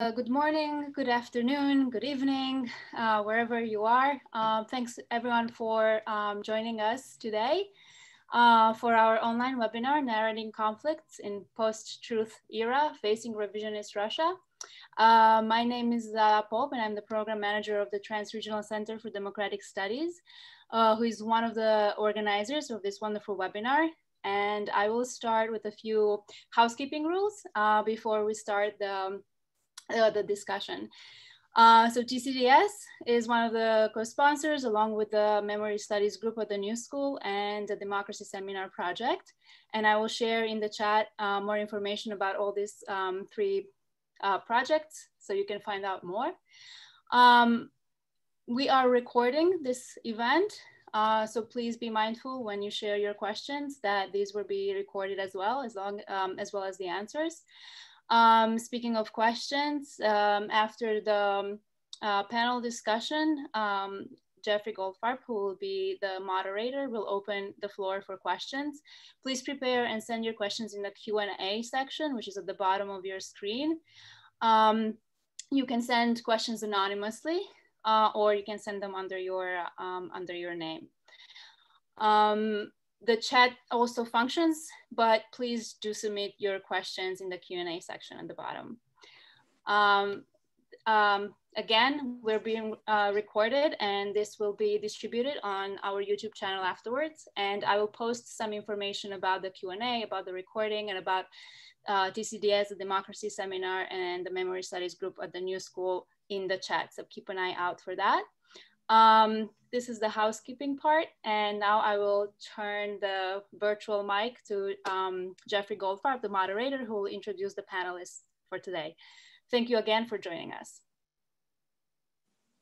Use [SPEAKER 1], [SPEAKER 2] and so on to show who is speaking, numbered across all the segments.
[SPEAKER 1] Good morning, good afternoon, good evening, wherever you are. Thanks everyone for joining us today for our online webinar, Narrating Conflicts in Post-Truth Era, Facing Revisionist Russia. My name is Lala Pop, and I'm the program manager of the Transregional Center for Democratic Studies, who is one of the organizers of this wonderful webinar. And I will start with a few housekeeping rules before we start the discussion. So TCDS is one of the co-sponsors along with the Memory Studies group at the New School and the Democracy Seminar Project. And I will share in the chat more information about all these three projects so you can find out more. We are recording this event, so please be mindful when you share your questions that these will be recorded as well as the answers. Speaking of questions, after the panel discussion, Jeffrey Goldfarb, who will be the moderator, will open the floor for questions. Please prepare and send your questions in the Q&A section, which is at the bottom of your screen. You can send questions anonymously, or you can send them under your name. The chat also functions, but please do submit your questions in the Q&A section at the bottom. Again, we're being recorded, and this will be distributed on our YouTube channel afterwards. And I will post some information about the Q&A, about the recording, and about TCDS, the Democracy Seminar, and the Memory Studies group at the New School in the chat. So keep an eye out for that. This is the housekeeping part, and now I will turn the virtual mic to Jeffrey Goldfarb, the moderator, who will introduce the panelists for today. Thank you again for joining us.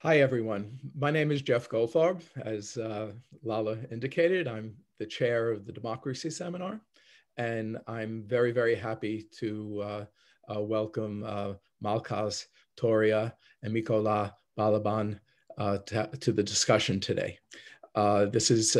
[SPEAKER 2] Hi, everyone. My name is Jeff Goldfarb. As Lala indicated, I'm the chair of the Democracy Seminar, and I'm very, very happy to welcome Malkhaz Toria and Mykola Balaban to the discussion today. This is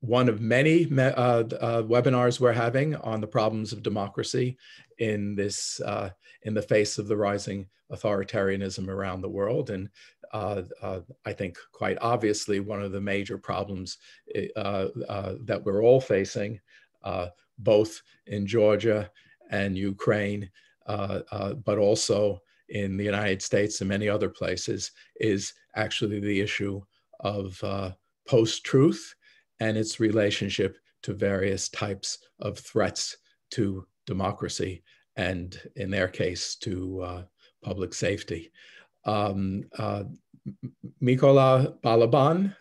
[SPEAKER 2] one of many webinars we're having on the problems of democracy in the face of the rising authoritarianism around the world. And I think quite obviously one of the major problems that we're all facing, both in Georgia and Ukraine, but also in the United States and many other places, is actually the issue of post-truth and its relationship to various types of threats to democracy and, in their case, to public safety. Mykola Balaban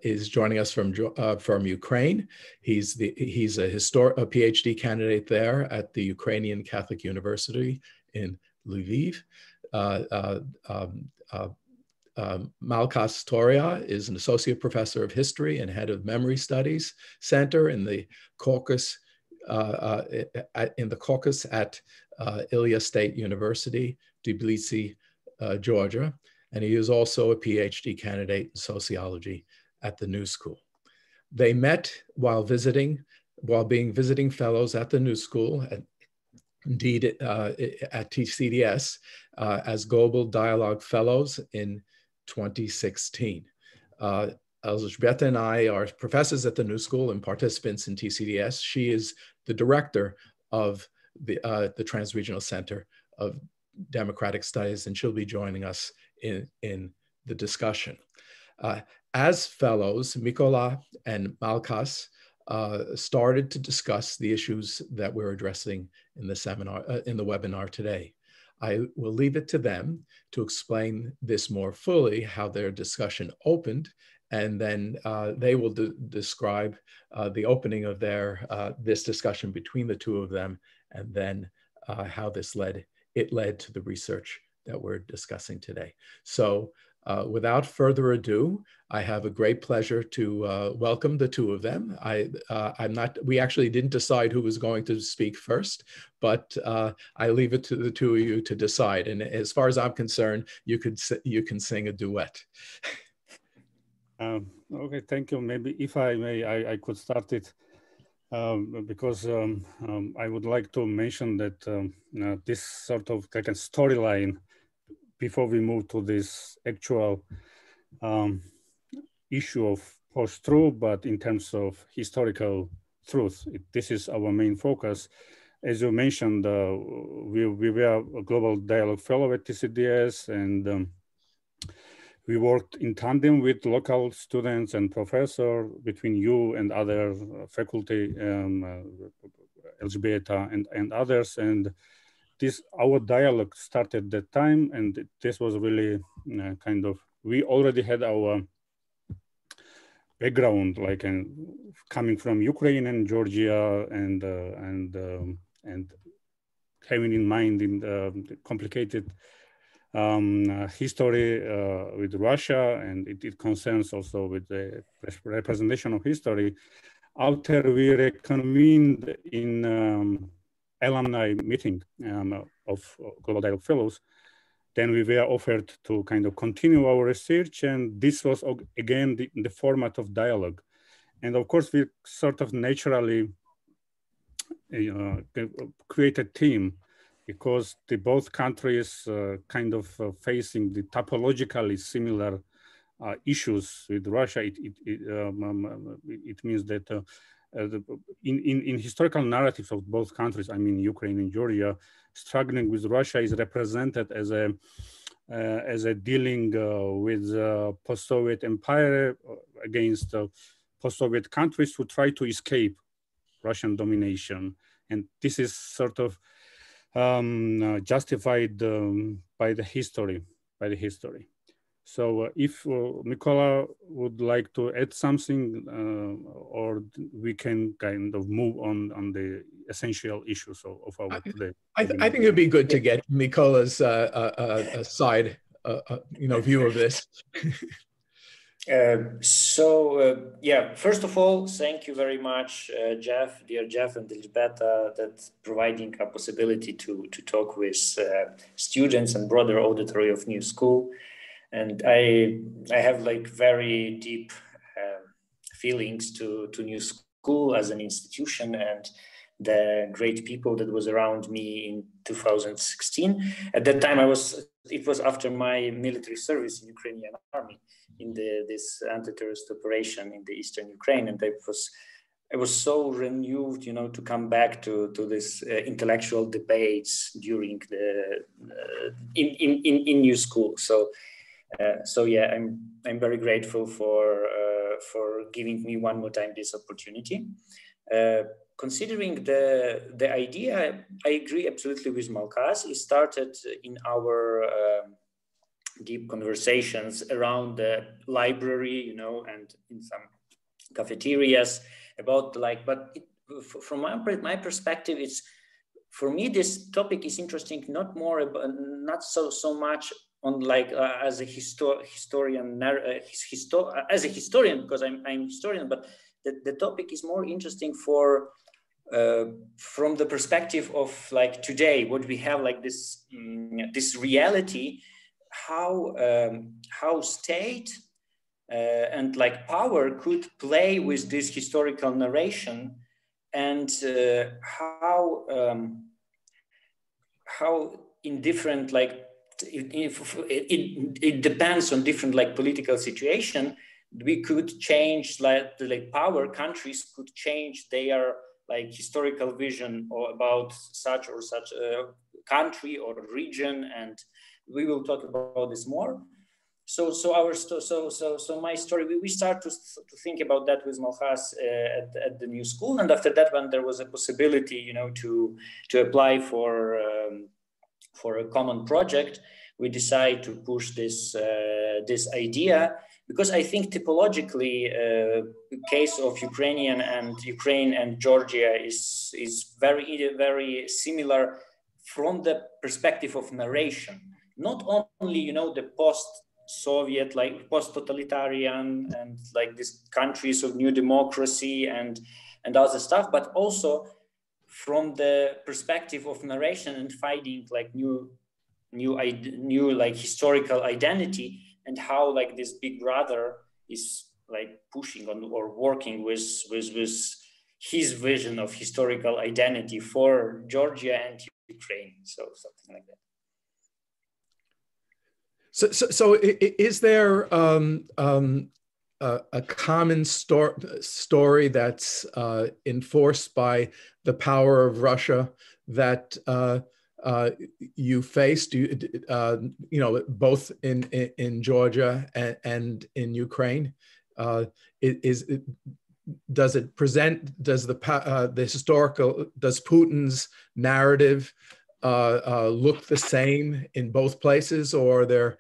[SPEAKER 2] is joining us from Ukraine. He's a PhD candidate there at the Ukrainian Catholic University in Lviv. Malkhaz Toria is an associate professor of history and head of Memory Studies Center in the Caucasus at Ilya State University, Tbilisi, Georgia, and he is also a PhD candidate in sociology at the New School. They met while being visiting fellows at the New School, indeed at TCDS, as Global Dialogue Fellows in 2016. Elzbieta and I are professors at the New School and participants in TCDS. She is the director of the Transregional Center of Democratic Studies, and she'll be joining us in the discussion. As fellows, Mykola and Malkhaz started to discuss the issues that we're addressing in the webinar today. I will leave it to them to explain this more fully, how their discussion opened, and then they will describe the opening of this discussion between the two of them, and then how this led to the research that we're discussing today. So without further ado, I have a great pleasure to welcome the two of them. We actually didn't decide who was going to speak first, but I leave it to the two of you to decide. And as far as I'm concerned, you can sing a duet.
[SPEAKER 3] Okay, thank you. Maybe if I may, I could start it. because I would like to mention that this sort of like a storyline before we move to this actual issue of post-truth, but in terms of historical truth. This is our main focus. As you mentioned, we were a global dialogue fellow at TCDS, and we worked in tandem with local students and professors, between you and other faculty, LGBT and others. And our dialogue started that time, and this was really kind of, we already had our background, like coming from Ukraine and Georgia, and having in mind in the complicated history with Russia, and it concerns also with the representation of history. After we reconvened in alumni meeting of Global Dialogue Fellows, then we were offered to kind of continue our research, and this was again the format of dialogue. And of course, we sort of naturally create a team, because both countries kind of facing the topologically similar issues with Russia. It means that in historical narratives of both countries, I mean Ukraine and Georgia, struggling with Russia is represented as a dealing with post-Soviet empire against post-Soviet countries who try to escape Russian domination, and this is sort of justified by the history. So if Mykola would like to add something, or we can kind of move on the essential issues of our today.
[SPEAKER 2] I think it'd be good to get Mykola's side, view of this.
[SPEAKER 4] Yeah, first of all, thank you very much, Jeff, dear Jeff and Elizabeth, that's providing a possibility to talk with students and broader auditory of New School. And I have like very deep feelings to New School as an institution and the great people that was around me in 2016. At that time, it was after my military service in Ukrainian army in this anti-terrorist operation in the eastern Ukraine, and I was so renewed, to come back to this intellectual debates during the in New School. So yeah, I'm very grateful for giving me one more time this opportunity. Considering the idea, I agree absolutely with Malkhaz. It started in our deep conversations around the library, and in some cafeterias about from my perspective, for me this topic is interesting not so much on as a historian because I'm historian, but the topic is more interesting from the perspective of today, what we have this reality, how state and power could play with this historical narration, and how in different it depends on different political situation. We could change power countries could change their historical vision or about such or such a country or region, and we will talk about this more. So my story, we start to think about that with Malkhaz at the New School, and after that, when there was a possibility, to apply for a common project, we decide to push this idea, because I think typologically, case of Ukraine and Georgia is very, very similar from the perspective of narration. Not only, the post-Soviet, post-totalitarian and these countries of new democracy and other stuff, but also from the perspective of narration and finding new historical identity, and how this big brother is pushing on or working with his vision of historical identity for Georgia and Ukraine. So something like that.
[SPEAKER 2] So is there a common story that's enforced by the power of Russia that you faced, you know, both in Georgia and in Ukraine? Does it present? Does does Putin's narrative look the same in both places, or are there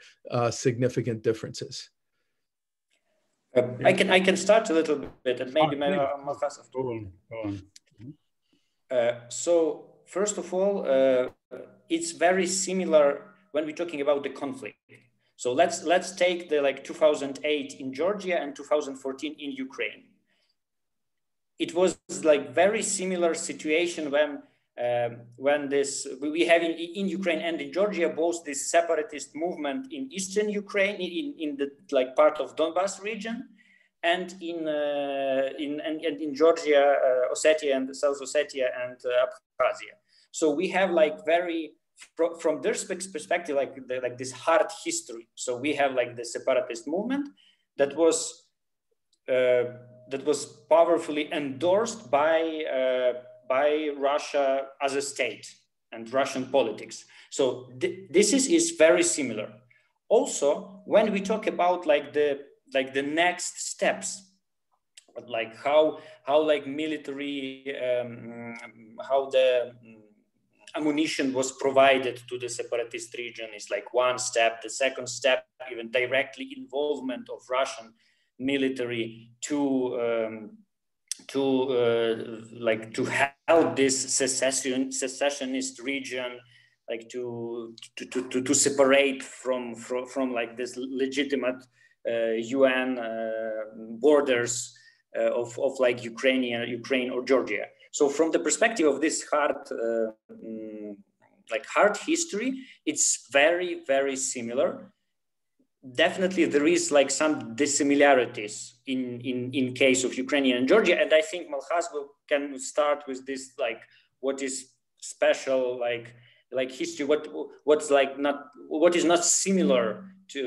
[SPEAKER 2] significant differences?
[SPEAKER 4] I can start a little bit, and maybe Malkhaz.
[SPEAKER 3] Go on.
[SPEAKER 4] So first of all, it's very similar when we're talking about the conflict. So let's take the 2008 in Georgia and 2014 in Ukraine. It was like very similar situation when we have in Ukraine and in Georgia both this separatist movement in eastern Ukraine in the part of Donbas region, and in Georgia, Ossetia and South Ossetia and Abkhazia. So we have from their perspective this hard history. So we have the separatist movement that was powerfully endorsed by Russia as a state and Russian politics. So this is very similar. Also, when we talk about the next steps, how military, how the ammunition was provided to the separatist region is one step. The second step, even directly involvement of Russian military to help this secessionist region, to separate from this legitimate UN borders of Ukraine or Georgia. So from the perspective of this hard history, it's very, very similar. Definitely there is some dissimilarities in case of Ukrainian and Georgia, and I think Malkhaz can start with this what is special history, what is not similar to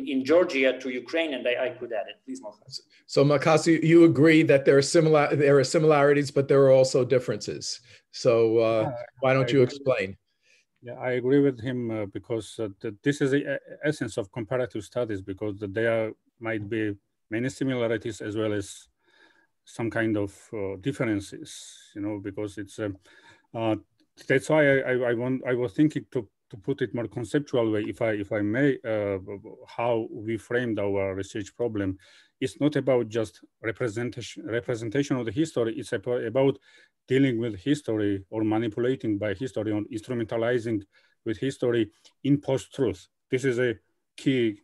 [SPEAKER 4] in Georgia to Ukraine, and I could add it. Please, Malkhaz.
[SPEAKER 2] So Malkhaz, you agree that there are similarities, but there are also differences. So why don't you explain?
[SPEAKER 3] Yeah, I agree with him because this is the essence of comparative studies, because there might be many similarities as well as some kind of differences, because it's that's why I was thinking to put it more conceptual way, if I may, how we framed our research problem. It's not about just representation of the history. It's about dealing with history or manipulating by history, or instrumentalizing with history in post-truth. This is a key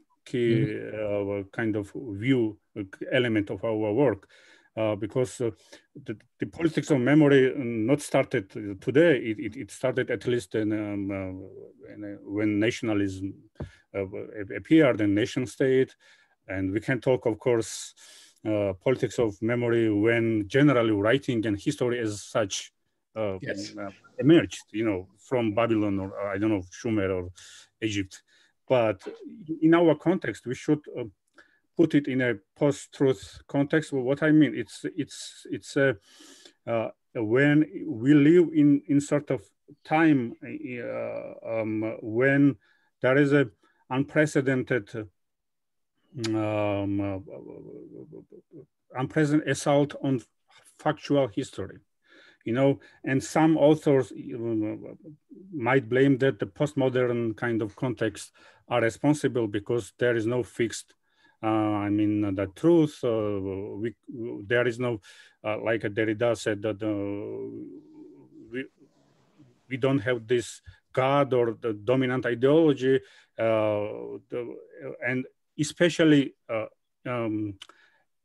[SPEAKER 3] kind of view element of our work, because the politics of memory not started today. It started at least when nationalism appeared in nation state, and we can talk, of course, politics of memory when generally writing and history as such emerged, from Babylon or I don't know, Sumer or Egypt. But in our context, we should put it in a post-truth context. Well, what I mean, it's when we live in sort of time when there is a unprecedented assault on factual history, and some authors might blame that the postmodern kind of context are responsible because there is no fixed, the truth. There is no, like Derrida said, that we don't have this God or the dominant ideology, and especially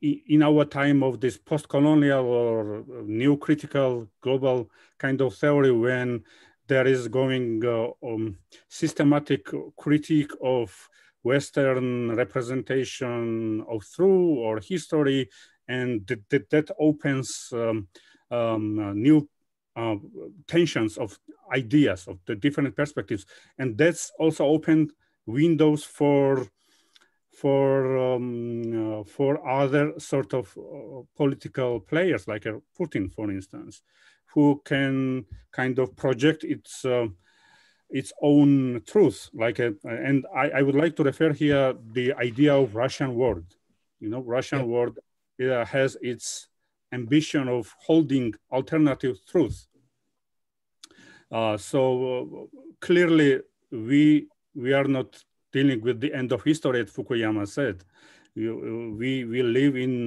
[SPEAKER 3] in our time of this post-colonial or new critical global kind of theory, when there is going systematic critique of Western representation of truth or history, and that opens new tensions of ideas, of the different perspectives. And that's also opened windows for other sort of political players, like Putin, for instance, who can kind of project its own truth. And I would like to refer here the idea of Russian world. You know, Russian world has its ambition of holding alternative truth. So clearly, we are not dealing with the end of history, as Fukuyama said. We live in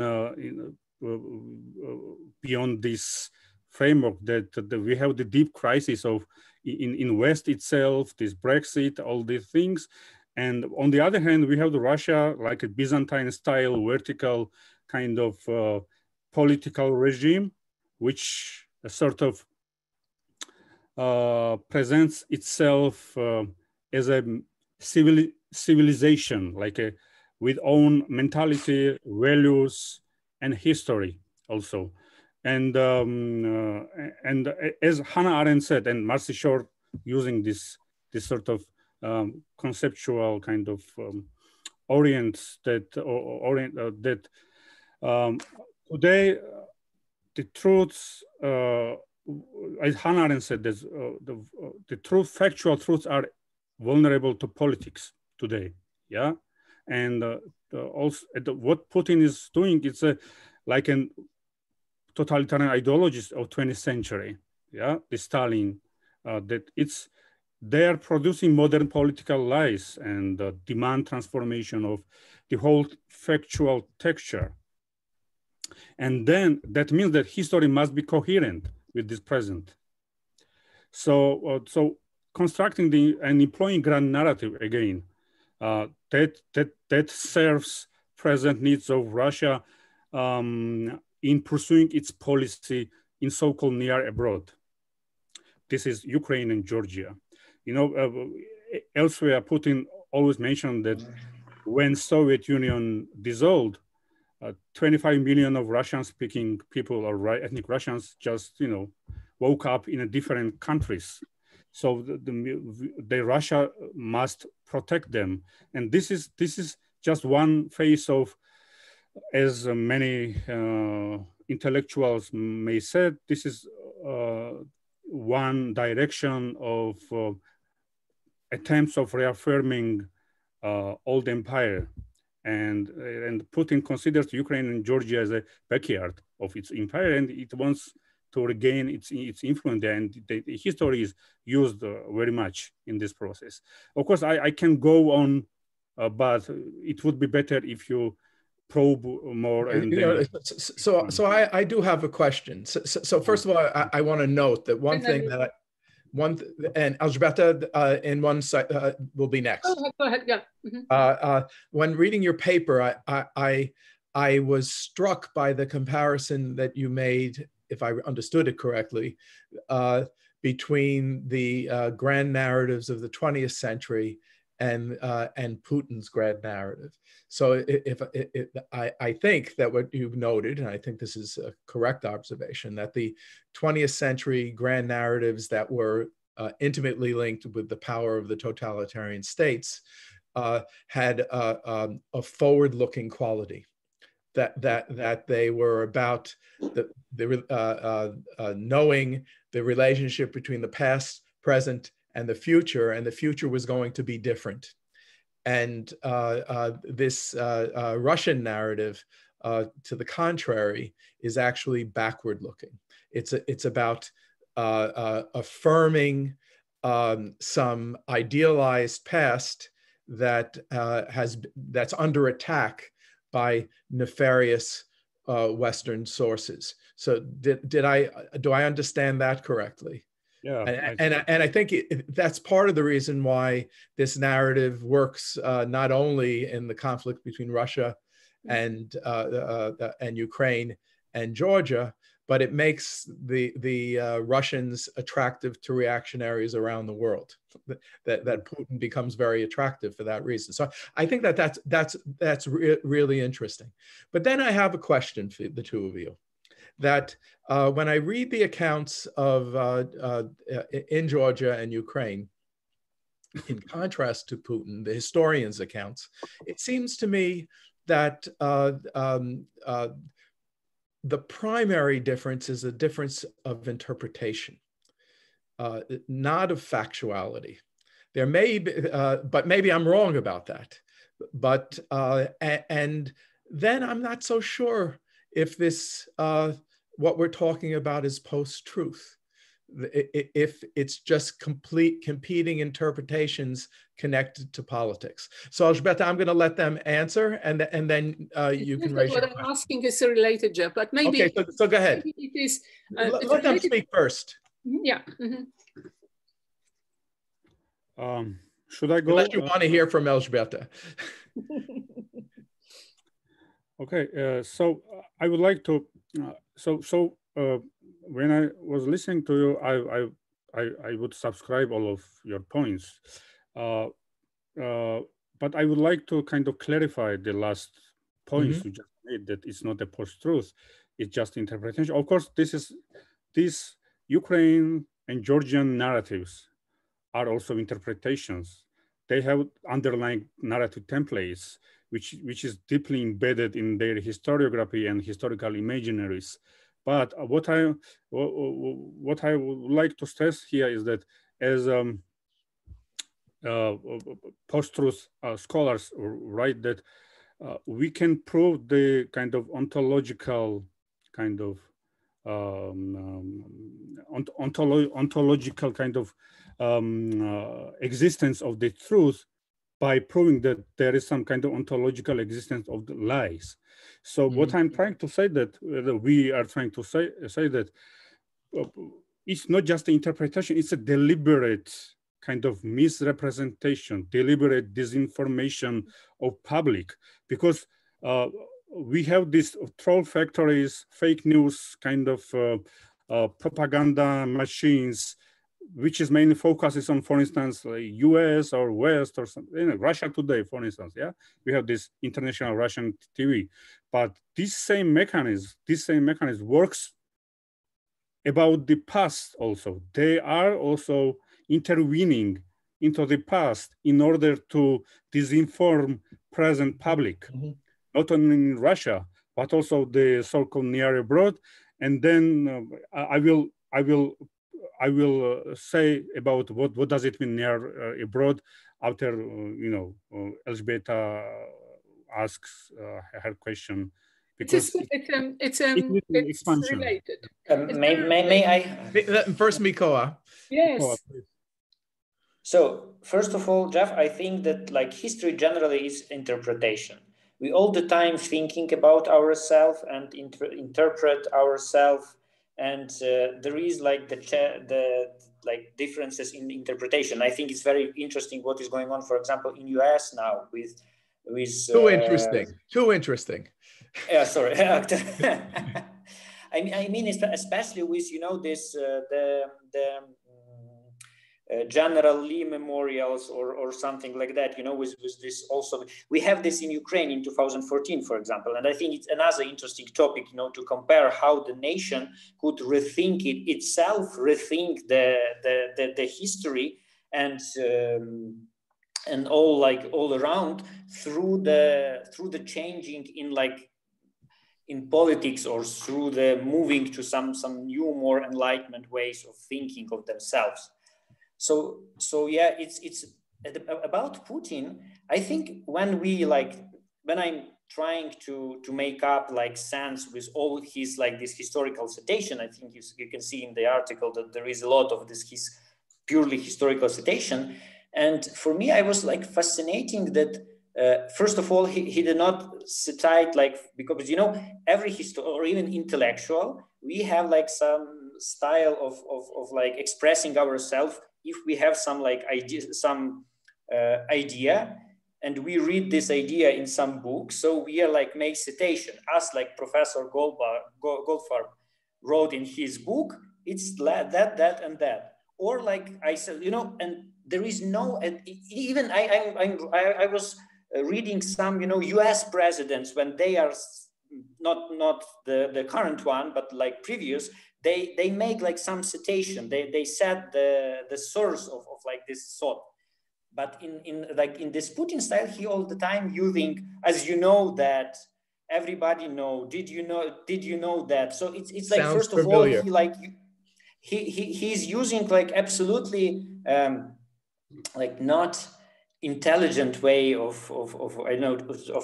[SPEAKER 3] beyond this framework that we have the deep crisis of in West itself, this Brexit, all these things. And on the other hand, we have the Russia, like a Byzantine style, vertical kind of political regime, which sort of presents itself as a civilization, like with own mentality, values, and history also. And as Hannah Arendt said, and Marcy Short using this sort of conceptual kind of today the truths, as Hannah Arendt said, the truth, factual truths are vulnerable to politics today. Yeah, and also what Putin is doing, it's like an totalitarian ideologist of 20th century. Yeah, the Stalin, they are producing modern political lies and demand transformation of the whole factual texture. And then that means that history must be coherent with this present. So, constructing and employing grand narrative again, that serves present needs of Russia in pursuing its policy in so-called near abroad. This is Ukraine and Georgia. You know, elsewhere, Putin always mentioned that when Soviet Union dissolved, 25 million of Russian-speaking people or ethnic Russians just, you know, woke up in different countries. So the Russia must protect them, and this is just one phase of, as many intellectuals may say, this is one direction of attempts of reaffirming old empire. And Putin considers Ukraine and Georgia as a backyard of its empire, and it wants to regain its influence there. And the history is used very much in this process. Of course, I can go on, but it would be better if you probe more. And
[SPEAKER 2] so I do have a question. So first of all, I want to note that one thing that and Elżbieta in one side will be next.
[SPEAKER 5] Go ahead. Yeah. Mm-hmm.
[SPEAKER 2] When reading your paper, I was struck by the comparison that you made, if I understood it correctly, between the grand narratives of the 20th century and Putin's grand narrative. So I think that what you've noted, and I think this is a correct observation, that the 20th century grand narratives that were intimately linked with the power of the totalitarian states had a forward-looking quality, that they were about knowing the relationship between the past, present, and the future was going to be different. And this Russian narrative, to the contrary, is actually backward looking. It's about affirming some idealized past that's under attack by nefarious Western sources. So do I understand that correctly?
[SPEAKER 3] Yeah,
[SPEAKER 2] and I think that's part of the reason why this narrative works not only in the conflict between Russia and Ukraine and Georgia, but it makes the Russians attractive to reactionaries around the world. That Putin becomes very attractive for that reason. So I think that's really interesting. But then I have a question for the two of you. that when I read the accounts of in Georgia and Ukraine, in contrast to Putin, the historians' accounts, it seems to me that the primary difference is a difference of interpretation, not of factuality. There may be, but maybe I'm wrong about that. But, and then I'm not so sure if this, what we're talking about is post-truth. If it's just competing interpretations connected to politics. So Elżbieta, I'm going to let them answer, and then you can raise your question.
[SPEAKER 5] What I'm asking is related, Jeff, but maybe.
[SPEAKER 2] Okay, so go ahead.
[SPEAKER 5] It is.
[SPEAKER 2] Let them speak first.
[SPEAKER 5] Yeah.
[SPEAKER 3] Should I go?
[SPEAKER 2] Unless you want to hear from Elżbieta.
[SPEAKER 3] Okay, so I would like to. When I was listening to you, I would subscribe all of your points, but I would like to kind of clarify the last points you just made, that it's not a post-truth, it's just interpretation. Of course, these Ukraine and Georgian narratives are also interpretations. They have underlying narrative templates, which is deeply embedded in their historiography and historical imaginaries. But what I would like to stress here is that as post-truth scholars write that we can prove the kind of ontological kind of ontological kind of existence of the truth by proving that there is some kind of ontological existence of the lies. So what I'm trying to say, that we are trying to say that it's not just an interpretation, it's a deliberate kind of misrepresentation, deliberate disinformation of public, because we have these troll factories, fake news kind of propaganda machines, which is mainly focuses on, for instance, like US or West or something, Russia Today, for instance. Yeah, we have this international Russian TV, but this same mechanism works about the past also. They are also intervening into the past in order to disinform present public, not only in Russia, but also the so-called near abroad. And then I will say about what does it mean near abroad after Elżbieta asks her question, because
[SPEAKER 5] it's related.
[SPEAKER 4] May I?
[SPEAKER 2] First, Mykola.
[SPEAKER 5] Yes.
[SPEAKER 3] Mykola,
[SPEAKER 4] So first of all, Jeff, I think that like history generally is interpretation. We all the time thinking about ourselves and interpret ourselves, and there is like the differences in interpretation. I think it's very interesting what is going on, for example, in US now with
[SPEAKER 2] Too interesting.
[SPEAKER 4] Yeah, sorry. I mean, especially with this General Lee memorials or something like that, with this also. We have this in Ukraine in 2014, for example, and I think it's another interesting topic, to compare how the nation could rethink itself, rethink the history and all around through the changing in politics, or through the moving to some new, more enlightenment ways of thinking of themselves. So yeah, it's about Putin. I think when I'm trying to make up sense with all his this historical citation, I think you can see in the article that there is a lot of this his purely historical citation. And for me, I was fascinating that first of all, he did not cite because every historian or even intellectual, we have some style of expressing ourselves. If we have some idea, and we read this idea in some book, so we are make citation, as Professor Goldfarb wrote in his book. It's that and that, or I said, and there is no, and even I was reading some US presidents when they are not the current one, but like previous, they make like some citation. They set the source of like this thought. But in this Putin style, he all the time using, as you know, that everybody know. Did you know that? So it's like,
[SPEAKER 2] Sounds
[SPEAKER 4] first of
[SPEAKER 2] familiar.
[SPEAKER 4] all, he's using like absolutely like not intelligent way of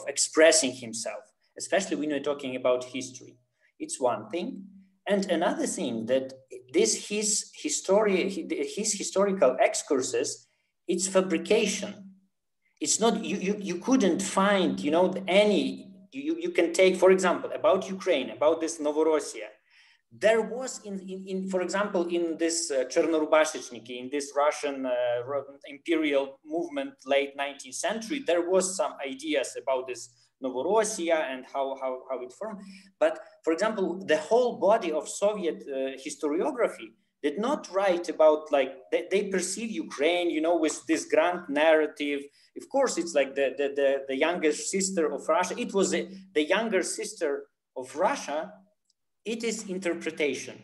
[SPEAKER 4] expressing himself, especially when we're talking about history. It's one thing. And another thing, that his historical excursus, it's fabrication. It's not, you couldn't find, any, you can take, for example, about Ukraine, about this Novorossiya. There was for example, in this Chernurubashichniki, in this Russian imperial movement, late 19th century, there was some ideas about this Novorossiya and how it formed. But for example, the whole body of Soviet historiography did not write about, like, they perceive Ukraine, with this grand narrative. Of course, it's like the younger sister of Russia. It was the younger sister of Russia. It is interpretation.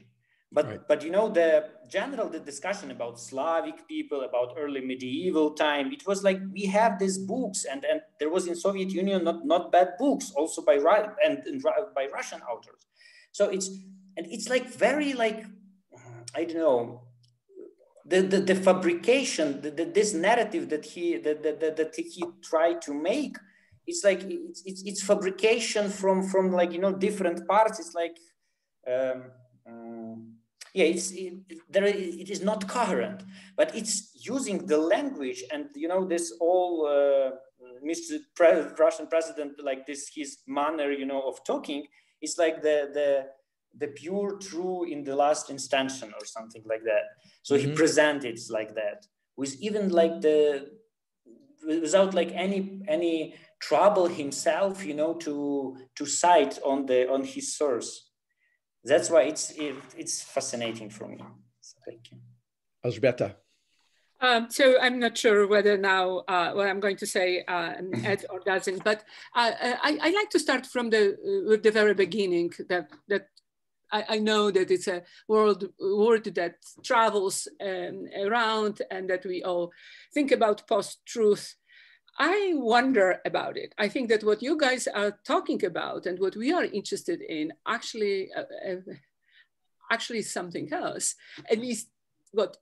[SPEAKER 4] But, right. But the discussion about Slavic people, about early medieval time, it was like, we have these books, and there was in Soviet Union not bad books, also by Russian authors. So it's like very like, I don't know, the fabrication, this narrative that he tried to make, it's like it's fabrication from like different parts. It's like it is not coherent, but it's using the language and this all Mr. Russian president, like this, his manner of talking, it's like the pure true in the last instantion or something like that. So he presents it like that, with even like without like any trouble himself, to cite on his source. That's why it's fascinating for me. So thank you.
[SPEAKER 2] Elżbieta.
[SPEAKER 5] So I'm not sure whether now what I'm going to say adds or doesn't, but I like to start from with the very beginning, that I know that it's a word that travels around, and that we all think about post-truth. I wonder about it. I think that what you guys are talking about and what we are interested in actually is something else. At least what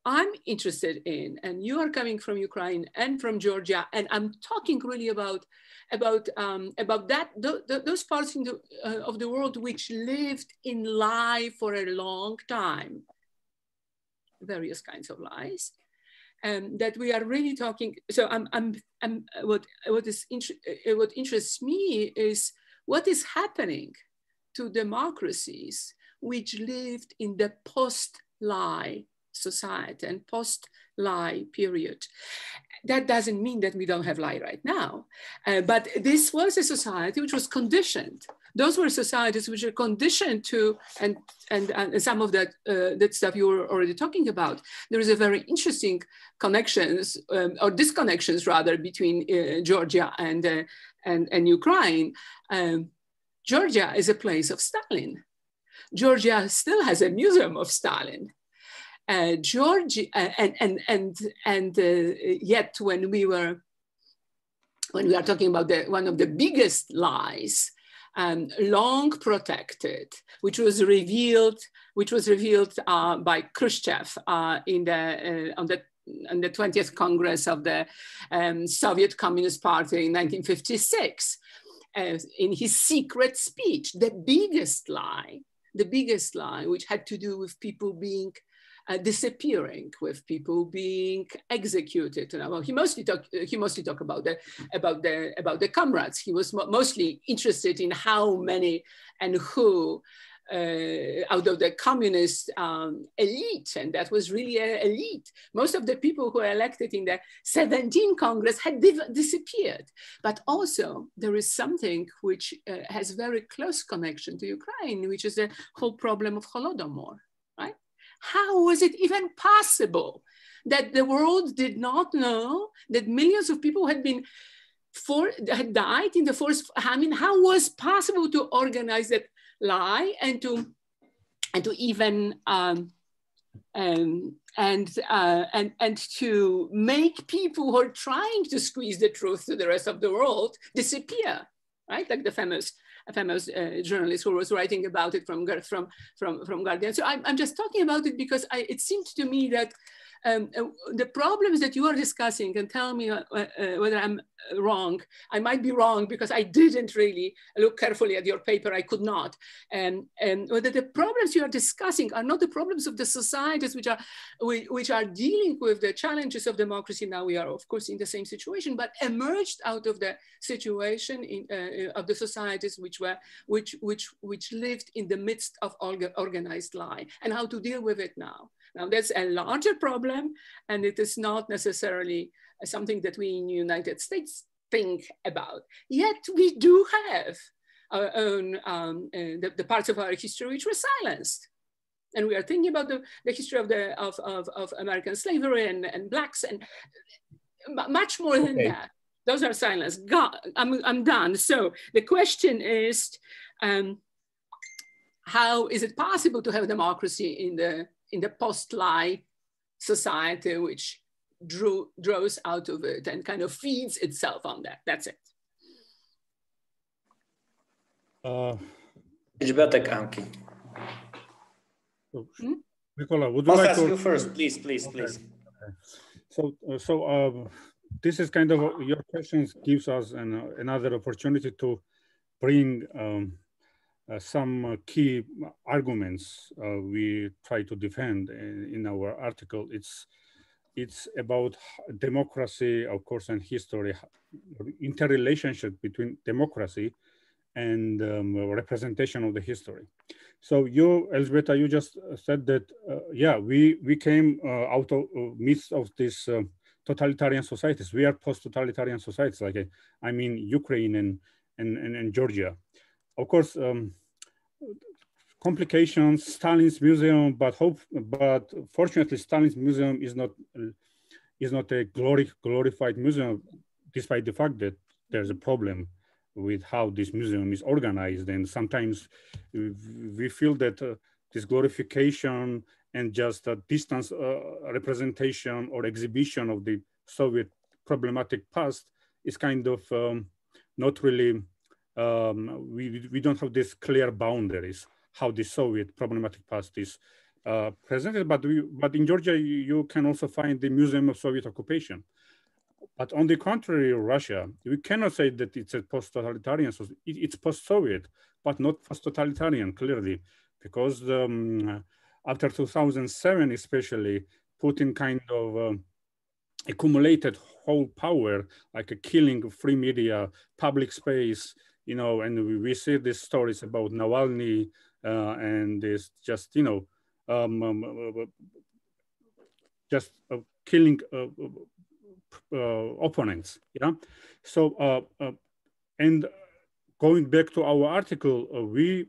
[SPEAKER 5] I'm interested in, and you are coming from Ukraine and from Georgia, and I'm talking really about those parts of the world which lived in lie for a long time, various kinds of lies. That we are really talking. So what interests me is what is happening to democracies which lived in the post-lie society and post-lie period. That doesn't mean that we don't have lie right now, but this was a society which was conditioned. Those were societies which are conditioned to, and some of that stuff you were already talking about. There is a very interesting connections or disconnections rather between Georgia and Ukraine. Georgia is a place of Stalin. Georgia still has a museum of Stalin. Georgia yet when we are talking about one of the biggest lies, long protected, which was revealed by Khrushchev on the 20th Congress of the Soviet Communist Party in 1956, in his secret speech, the biggest lie, which had to do with people being disappearing, with people being executed. Well, he mostly talked about the comrades. He was mostly interested in how many and who out of the communist elite, and that was really an elite. Most of the people who were elected in the 17th Congress had disappeared. But also there is something which has very close connection to Ukraine, which is the whole problem of Holodomor, right? How was it even possible that the world did not know that millions of people had been had died in the force. I mean, how was possible to organize that lie and to even and to make people who are trying to squeeze the truth to the rest of the world disappear, right? Like the famous journalist who was writing about it from Guardian. So I'm just talking about it because it seemed to me that the problems that you are discussing, and tell me whether I'm wrong. I might be wrong because I didn't really look carefully at your paper. I could not. And whether the problems you are discussing are not the problems of the societies which are dealing with the challenges of democracy. Now we are, of course, in the same situation, but emerged out of the situation of the societies which lived in the midst of organized lie, and how to deal with it now. Now that's a larger problem, and it is not necessarily something that we in the United States think about. Yet we do have our own, the parts of our history which were silenced. And we are thinking about the history of American slavery and blacks and much more than that. Those are silenced. I'm done. So the question is, how is it possible to have democracy in the post-lie society which draws out of it and kind of feeds itself on that? That's it.
[SPEAKER 3] Mykola, would you like to...
[SPEAKER 4] you first, please.
[SPEAKER 3] Okay. So this is kind of your questions gives us another opportunity to bring some key arguments we try to defend in our article. It's about democracy, of course, and history, interrelationship between democracy and representation of the history. So you, Elżbieta, you just said that, yeah, we came out of midst of this totalitarian societies. We are post-totalitarian societies, like I mean, Ukraine and Georgia. Of course, complications, Stalin's museum, but fortunately, Stalin's museum is not a glorified museum, despite the fact that there's a problem with how this museum is organized. And sometimes we feel that this glorification and just a distance representation or exhibition of the Soviet problematic past is kind of not really, we don't have these clear boundaries, how the Soviet problematic past is presented, but in Georgia, you can also find the Museum of Soviet Occupation. But on the contrary, Russia, we cannot say that it's a post-totalitarian, it's post-Soviet, but not post-totalitarian, clearly, because after 2007, especially, Putin kind of accumulated whole power, like a killing of free media, public space, you know, and we see these stories about Navalny and this just, you know, just killing opponents, yeah. So and going back to our article, we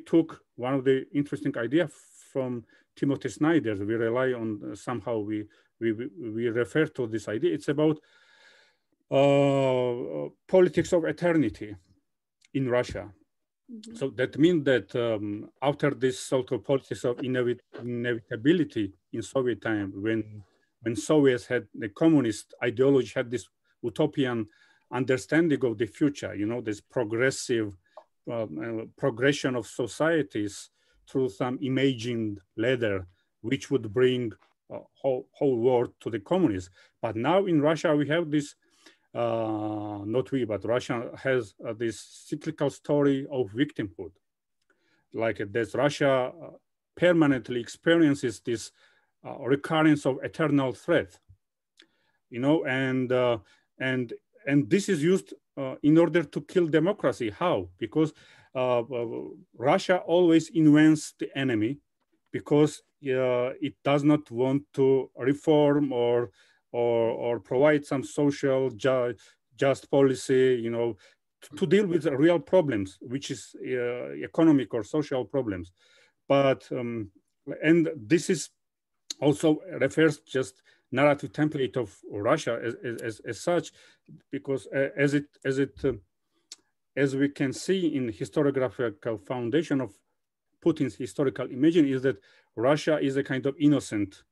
[SPEAKER 3] took one of the interesting ideas from Timothy Snyder. We rely on somehow we refer to this idea. It's about politics of eternity in Russia. Mm-hmm. So that means that after this so-called politics of inevitability in Soviet time, when Soviets had the communist ideology, had this utopian understanding of the future, you know, this progressive progression of societies through some imagined ladder, which would bring whole world to the communists. But now in Russia, we have this, not we, but Russia has this cyclical story of victimhood. Like this, Russia permanently experiences this recurrence of eternal threat, you know, and this is used in order to kill democracy. How? Because Russia always invents the enemy because it does not want to reform or provide some social just policy, you know, to deal with the real problems, which is economic or social problems. But and this is also refers just narrative template of Russia as such, because as we can see in historiographical foundation of Putin's historical imagery, is that Russia is a kind of innocent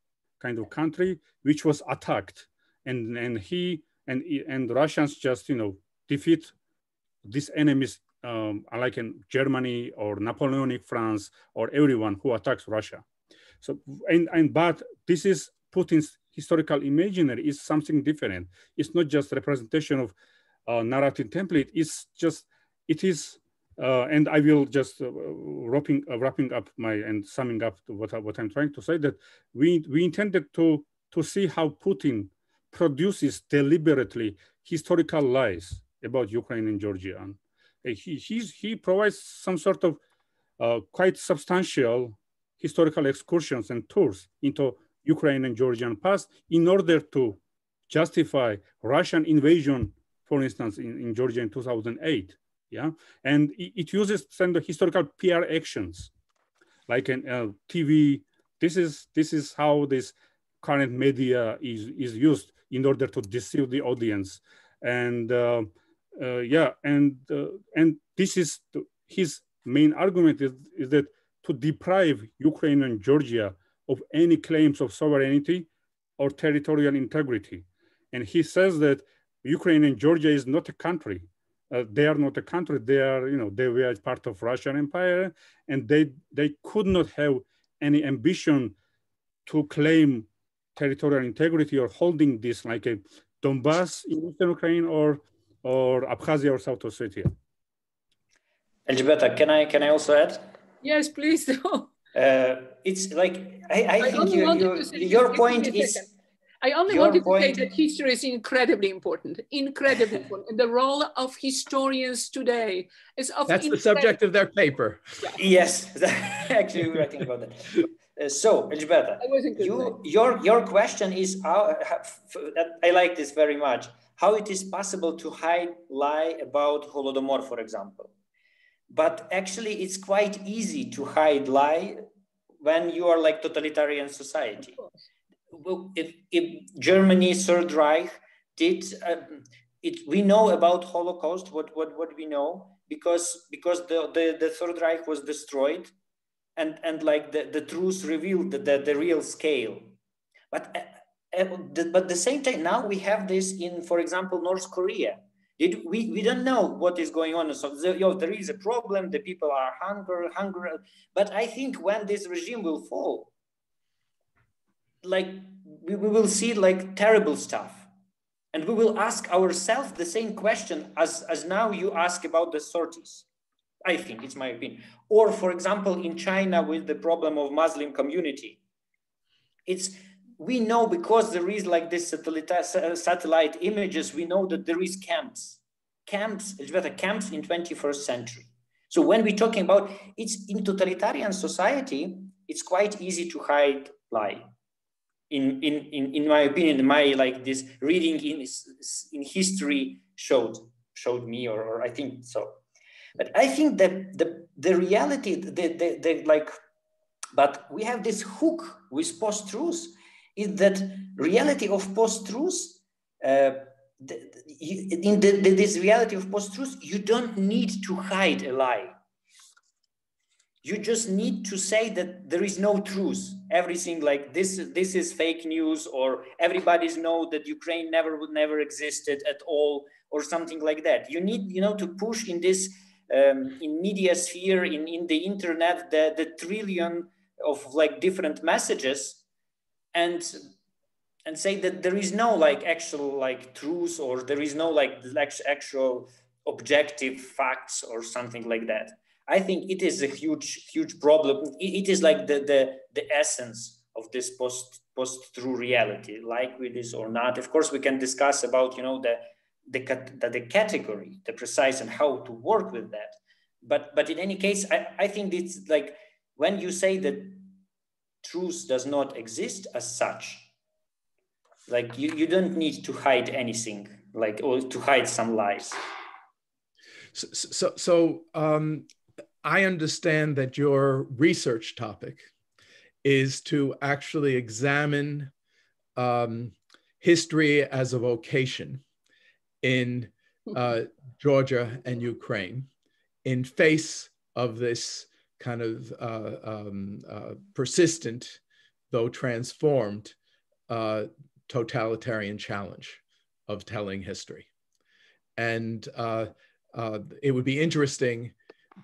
[SPEAKER 3] kind of country which was attacked, and Russians just defeat these enemies like in Germany or Napoleonic France or everyone who attacks Russia. So but this is Putin's historical imaginary is something different. It's not just representation of narrative template. It is. And I will just wrapping up and summing up what I'm trying to say, that we intended to see how Putin produces deliberately historical lies about Ukraine and Georgia. And he provides some sort of quite substantial historical excursions and tours into Ukraine and Georgian past in order to justify Russian invasion, for instance, in Georgia in 2008. Yeah, and it uses some historical PR actions, like an TV. This is how this current media is used in order to deceive the audience, and this is his main argument is that to deprive Ukraine and Georgia of any claims of sovereignty or territorial integrity, and he says that Ukraine and Georgia is not a country. They are not a country. They are, they were part of Russian Empire, and they could not have any ambition to claim territorial integrity or holding this like a Donbas in Eastern Ukraine or Abkhazia or South Ossetia.
[SPEAKER 4] Elzbieta, can I also add?
[SPEAKER 5] Yes, please do.
[SPEAKER 4] It's like I think your point is.
[SPEAKER 5] I only wanted to say that history is incredibly important, And the role of historians today is of
[SPEAKER 2] That's the subject of their paper.
[SPEAKER 4] Yeah. Yes, actually, we're writing about that. So, Elzbieta, your question is, I like this very much, how it is possible to lie about Holodomor, for example. But actually, it's quite easy to lie when you are like totalitarian society. Well, if Germany, Third Reich did we know about Holocaust. What we know because the Third Reich was destroyed, and like the truth revealed the real scale. But at the same time, now we have this in, for example, North Korea. We don't know what is going on. So there is a problem. The people are hungry. But I think when this regime will fall, like we will see like terrible stuff, and we will ask ourselves the same question as now you ask about the 30s. I think it's my opinion. Or for example, in China with the problem of Muslim community, we know because there is like this satellite images, we know that there is camps in 21st century. So when we're talking about it's in totalitarian society, it's quite easy to lie. In my opinion, this reading in history showed me, or I think so. But I think that the reality, but we have this hook with post-truth, is that reality of post-truth, this reality of post-truth, you don't need to hide a lie. You just need to say that there is no truth. Everything like this is fake news, or everybody's know that Ukraine never existed at all, or something like that. You need, to push in this in media sphere, in the internet, the trillion of like different messages, and say that there is no like actual like truth, or there is no like actual objective facts or something like that. I think it is a huge problem. It is like the essence of this post-true reality, like with this or not. Of course, we can discuss about the category, the precise, and how to work with that. But in any case, I think it's like when you say that truth does not exist as such, like you don't need to hide anything, like, or to hide some lies.
[SPEAKER 2] So I understand that your research topic is to actually examine history as a vocation in Georgia and Ukraine in face of this kind of persistent, though transformed, totalitarian challenge of telling history. And it would be interesting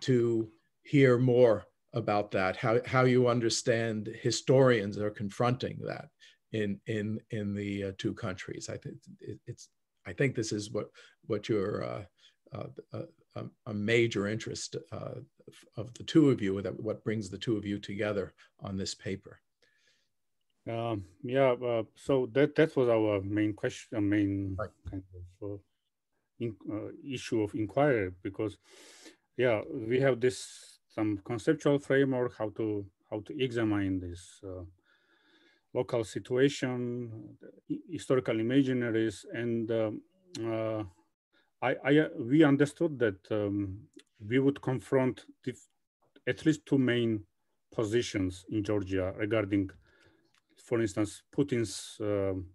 [SPEAKER 2] to hear more about that, how you understand historians are confronting that in the two countries. I think this is what your a major interest of the two of you, what brings the two of you together on this paper.
[SPEAKER 3] So that was our main question, main right. kind of issue of inquiry, because we have some conceptual framework how to examine this local situation, historical imaginaries, and we understood that we would confront at least two main positions in Georgia regarding, for instance, Putin's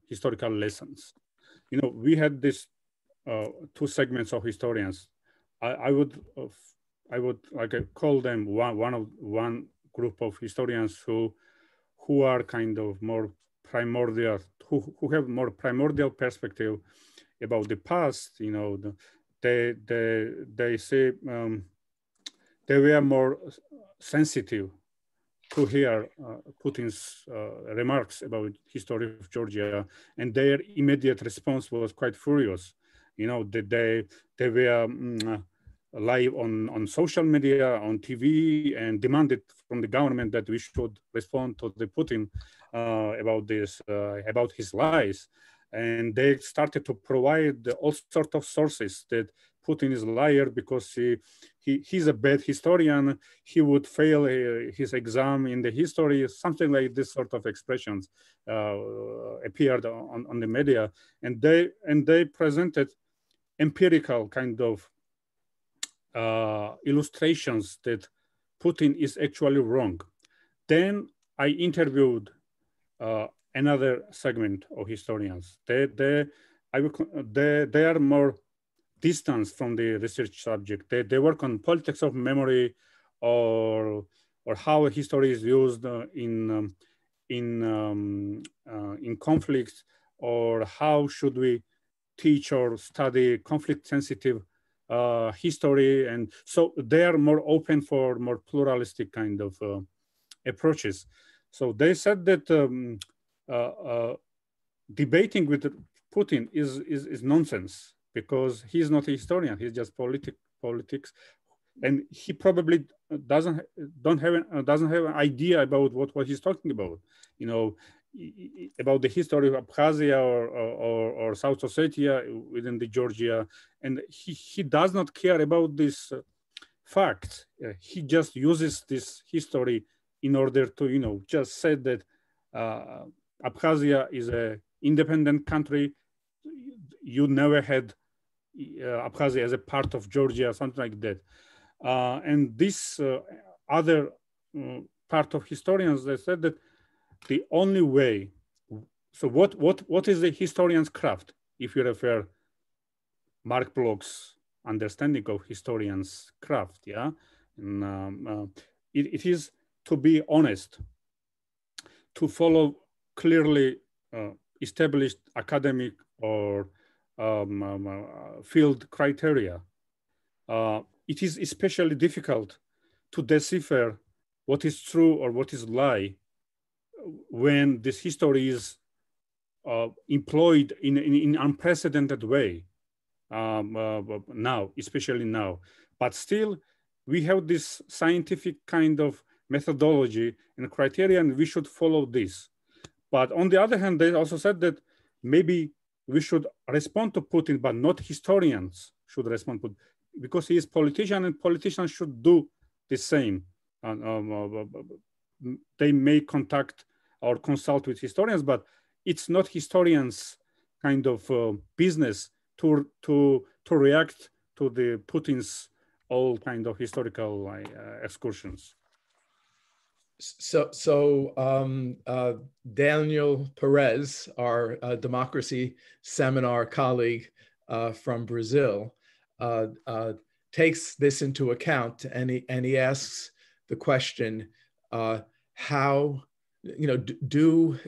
[SPEAKER 3] historical lessons. We had this two segments of historians. I would call them one group of historians who are kind of more primordial, who have more primordial perspective about the past. They say they were more sensitive to hear Putin's remarks about history of Georgia, and their immediate response was quite furious. They were live on social media, on TV, and demanded from the government that we should respond to the Putin about this, about his lies. And they started to provide all sorts of sources that Putin is a liar because he's a bad historian. He would fail his exam in the history. Something like this sort of expressions appeared on the media, and they presented empirical kind of illustrations that Putin is actually wrong. Then I interviewed another segment of historians. They are more distant from the research subject. They work on politics of memory, or how history is used in conflicts, or how should we teach or study conflict-sensitive history. And so they are more open for more pluralistic kind of approaches. So they said that debating with Putin is nonsense, because he's not a historian. He's just politics, and he probably doesn't have an idea about what he's talking about. About the history of Abkhazia or South Ossetia within the Georgia, and he does not care about this fact. He just uses this history in order to just say that Abkhazia is an independent country. You never had Abkhazia as a part of Georgia, something like that. And this other part of historians, they said that the only way, so what is the historian's craft? If you refer Mark Bloch's understanding of historian's craft, and, it is to be honest, to follow clearly established academic or field criteria. It is especially difficult to decipher what is true or what is lie when this history is employed in unprecedented way now, especially now. But still, we have this scientific kind of methodology and criteria, and we should follow this. But on the other hand, they also said that maybe we should respond to Putin, but not historians should respond to, because he is politician, and politicians should do the same. They may contact or consult with historians, but it's not historians' kind of business to react to the Putin's all kind of historical excursions.
[SPEAKER 2] Daniel Perez, our democracy seminar colleague from Brazil, takes this into account, and he asks the question, how, do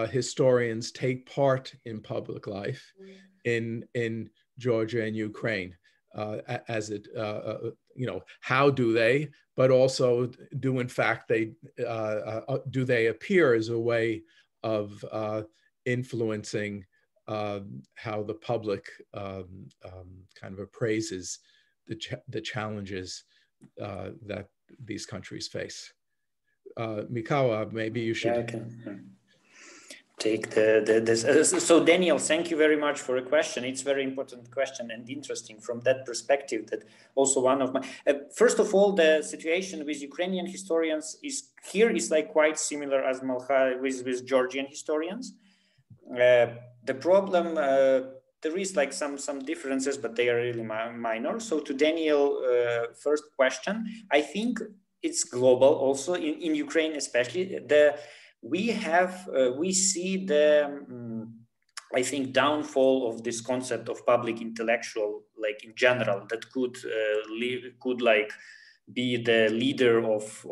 [SPEAKER 2] historians take part in public life in Georgia and Ukraine? How do they? But also, do in fact do they appear as a way of influencing how the public kind of appraises the challenges that these countries face? Mykola, maybe you should.
[SPEAKER 4] Yeah, I can take this. So Daniel, thank you very much for a question. It's a very important question and interesting from that perspective. That also one of my, first of all, the situation with Ukrainian historians is like quite similar as Malkhaz with Georgian historians. The problem, there is like some differences, but they are really minor. So to Daniel, first question, I think it's global also in Ukraine, especially we see the I think downfall of this concept of public intellectual, like in general, that could like be the leader of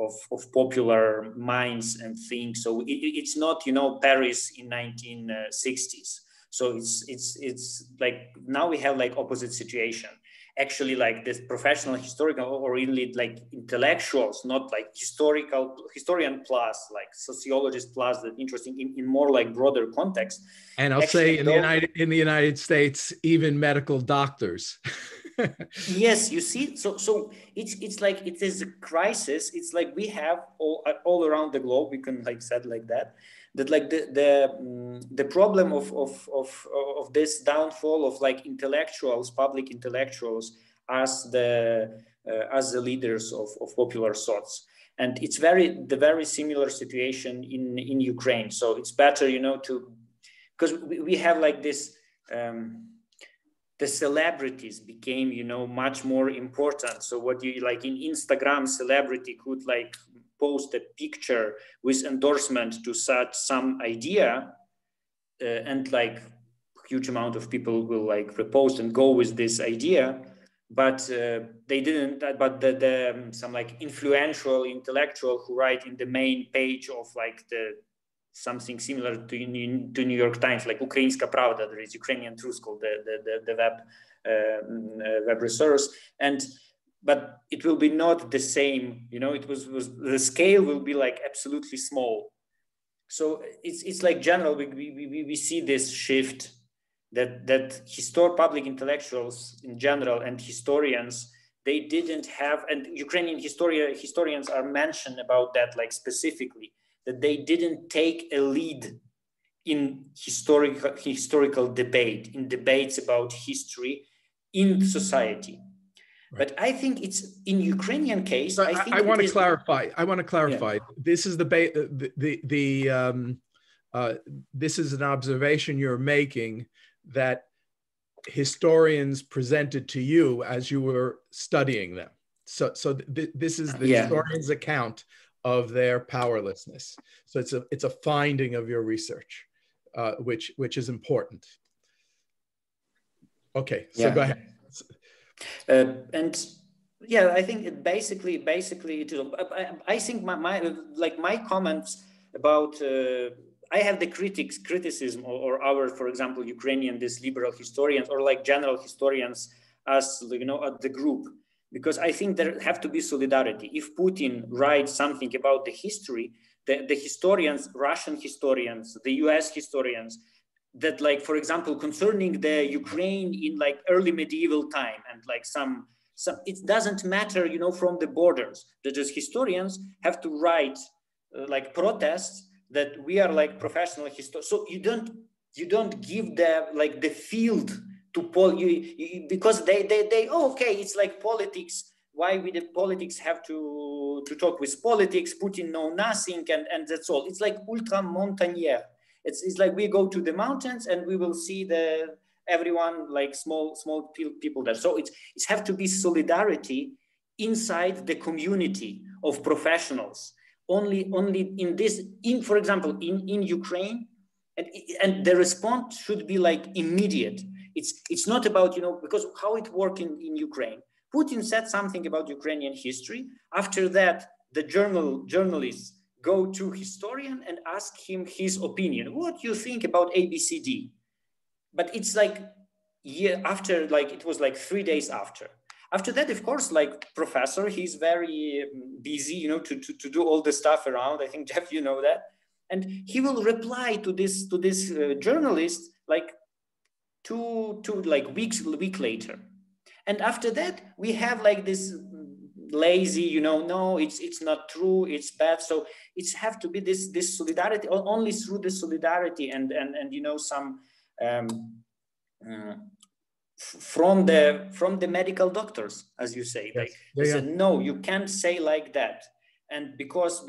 [SPEAKER 4] popular minds and things. So it's not, Paris in 1960s. So it's like now we have like opposite situation. Actually, like this professional historical or really like intellectuals, not like historian plus, like sociologist plus, that interesting in more like broader context.
[SPEAKER 2] And I'll say in the United States, even medical doctors.
[SPEAKER 4] Yes, you see, so it's like it is a crisis. It's like we have all around the globe. We can like said like that like the problem of this downfall of like intellectuals, public intellectuals as the leaders of popular thoughts. And it's the very similar situation in Ukraine. So it's better, because we have like this. The celebrities became, much more important. So what you like in Instagram, celebrity could like post a picture with endorsement to such some idea, and like huge amount of people will like repost and go with this idea, but they didn't. But some like influential intellectual who write in the main page of like something similar to New York Times, like Ukrainska Pravda, there is Ukrainian Truth called the web resource, but it will be not the same, it was the scale will be like absolutely small. So it's like general, we see this shift that public intellectuals in general and historians, they didn't have, and Ukrainian historians are mentioned about that like specifically, that they didn't take a lead in historical debate, in debates about history in society. Right. But I think it's in Ukrainian case.
[SPEAKER 2] So I want to clarify.
[SPEAKER 4] Yeah.
[SPEAKER 2] This is this is an observation you're making that historians presented to you as you were studying them. So this is the historian's account of their powerlessness. So it's a finding of your research, which is important. Okay, so go ahead.
[SPEAKER 4] And yeah, I think it basically I think my comments about I have the criticism or our, for example, Ukrainian this liberal historians or like general historians as at the group. Because I think there have to be solidarity. If Putin writes something about the history, the historians, Russian historians, the US historians, that like, for example, concerning the Ukraine in like early medieval time and like some it doesn't matter, from the borders. That just historians have to write like protests that we are like professional historians. So you don't give the field to because they okay, it's like politics. Why the politics have to talk with politics? Putin know nothing, and that's all. It's like ultra montagnard. It's like we go to the mountains and we will see everyone like small people there. So it's have to be solidarity inside the community of professionals only in this, for example, in Ukraine, and the response should be like immediate. It's not about, because how it worked in Ukraine. Putin said something about Ukrainian history. After that, the journalists go to historian and ask him his opinion. What do you think about ABCD? But it's like after, like it was like 3 days after. After that, of course, like professor, he's very busy, to do all the stuff around. I think, Jeff, you know that. And he will reply to this journalist like two week later. And after that, we have like this lazy, no, it's not true, it's bad. So it's have to be this solidarity, only through the solidarity and some from the medical doctors, as you say. Yes. Like they said, no, you can't say like that. And because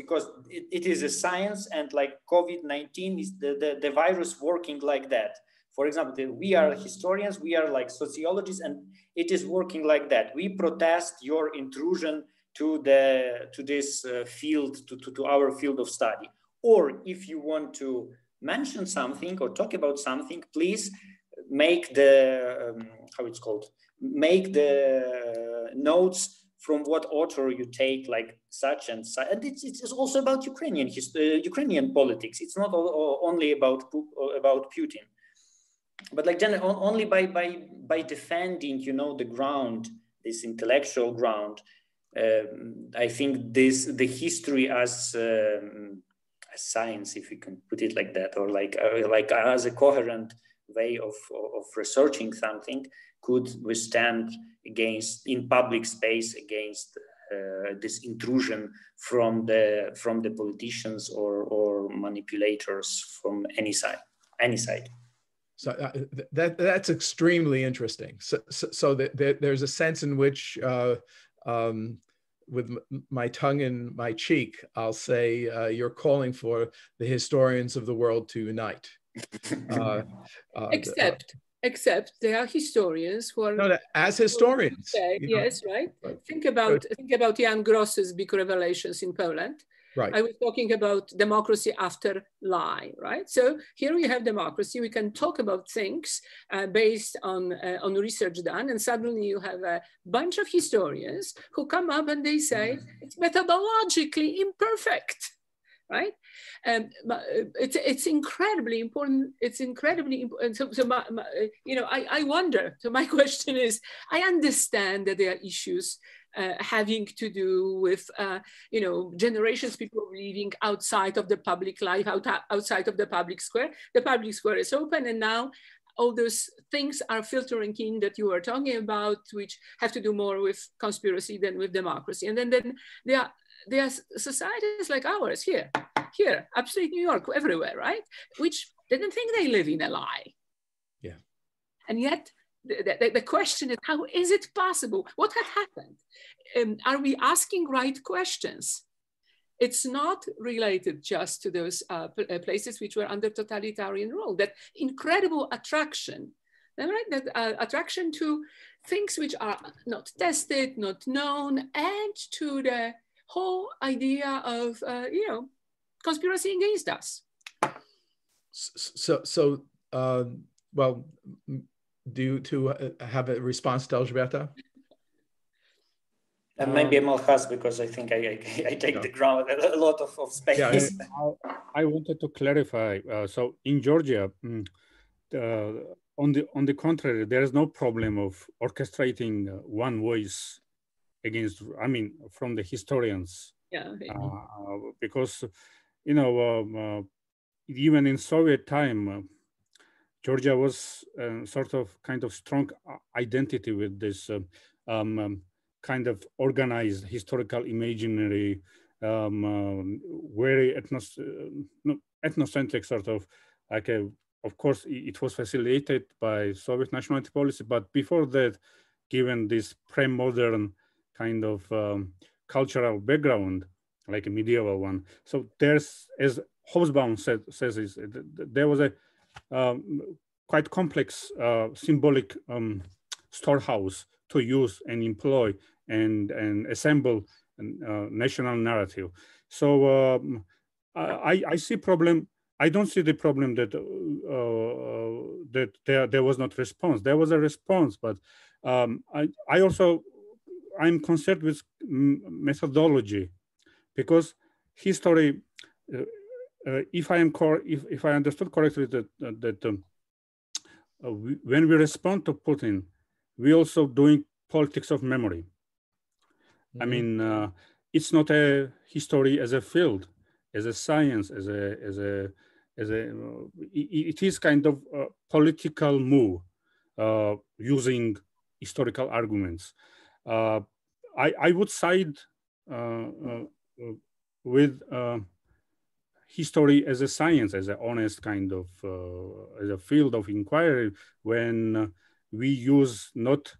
[SPEAKER 4] it is a science, and like COVID-19 is the virus working like that. For example, we are historians, we are like sociologists, and it is working like that. We protest your intrusion to this field, to our field of study. Or if you want to mention something or talk about something, please make the make the notes from what author you take, like such and such. And it's also about Ukrainian politics. It's not only about Putin, but like only by defending, the ground, this intellectual ground. I think the history as science, if we can put it like that, or like as a coherent way of researching something, could withstand in public space against this intrusion from the politicians or manipulators from any side.
[SPEAKER 2] So that's extremely interesting. So there's a sense in which, with my tongue in my cheek, I'll say you're calling for the historians of the world to unite.
[SPEAKER 5] Except there are historians who are
[SPEAKER 2] as historians.
[SPEAKER 5] Yes, right. Think about Jan Gross's big revelations in Poland. Right. I was talking about democracy after lie, right? So here we have democracy. We can talk about things based on research done, and suddenly you have a bunch of historians who come up and they say it's methodologically imperfect. Right, it's incredibly important. It's incredibly important. So I wonder. So my question is, I understand that there are issues having to do with generations people living outside of the public life, outside of the public square. The public square is open, and now all those things are filtering in that you were talking about, which have to do more with conspiracy than with democracy. And then there are societies like ours here, upstate New York, everywhere, right? Which didn't think they live in a lie.
[SPEAKER 2] Yeah.
[SPEAKER 5] And yet the question is, how is it possible? What had happened? Are we asking right questions? It's not related just to those places which were under totalitarian rule. That incredible attraction, right? That attraction to things which are not tested, not known, and to the whole idea of conspiracy against us.
[SPEAKER 2] So well, do you have a response to Elżbieta?
[SPEAKER 4] And maybe Malkhaz, because I think I take the ground a lot of space.
[SPEAKER 3] Yeah, I wanted to clarify. So in Georgia, on the contrary, there is no problem of orchestrating one voice against, from the historians.
[SPEAKER 5] Yeah.
[SPEAKER 3] Because, even in Soviet time, Georgia was sort of kind of strong identity with this kind of organized historical imaginary, very ethnocentric sort of, of course, it was facilitated by Soviet nationality policy, but before that, given this pre-modern kind of cultural background, like a medieval one. So there's, as Hobsbawm says, there was a quite complex symbolic storehouse to use and employ and assemble national narrative. So I see problem. I don't see the problem that that there was not response. There was a response, but I'm concerned with methodology, because history. If I understood correctly, when we respond to Putin, we also doing politics of memory. Mm-hmm. I mean, it's not a history as a field, as a science, it is kind of a political move using historical arguments. I would side with history as a science, as an honest kind of, as a field of inquiry, when we use not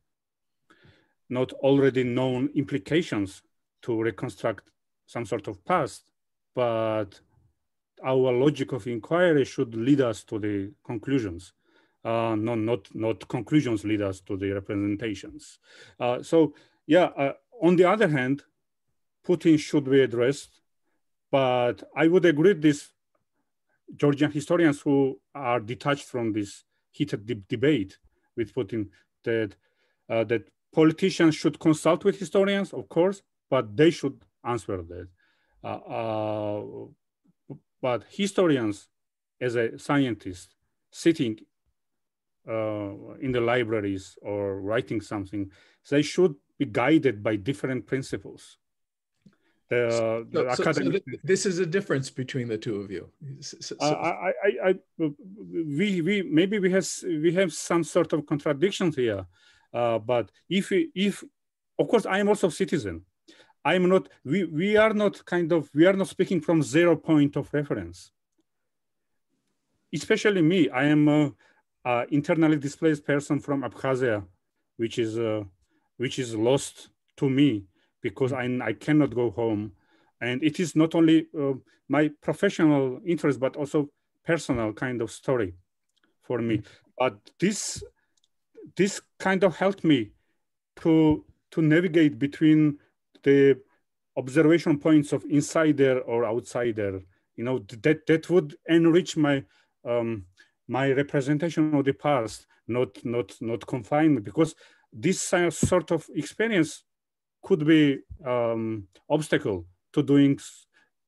[SPEAKER 3] already known implications to reconstruct some sort of past, but our logic of inquiry should lead us to the conclusions. Not conclusions lead us to the representations. So yeah, on the other hand, Putin should be addressed, but I would agree with these Georgian historians who are detached from this heated debate with Putin that that politicians should consult with historians, of course, but they should answer that. But historians, as a scientist, sitting in the libraries or writing something, they should be guided by different principles.
[SPEAKER 2] So this is a difference between the two of you.
[SPEAKER 3] We have some sort of contradictions here, but if of course I am also a citizen. I am not. We are not speaking from 0 point of reference. Especially me, I am a internally displaced person from Abkhazia, which is lost to me because I cannot go home, and it is not only my professional interest but also personal kind of story for me. But this kind of helped me to navigate between the observation points of insider or outsider. You know, that would enrich my my representation of the past, not confine me, because this sort of experience could be obstacle to doing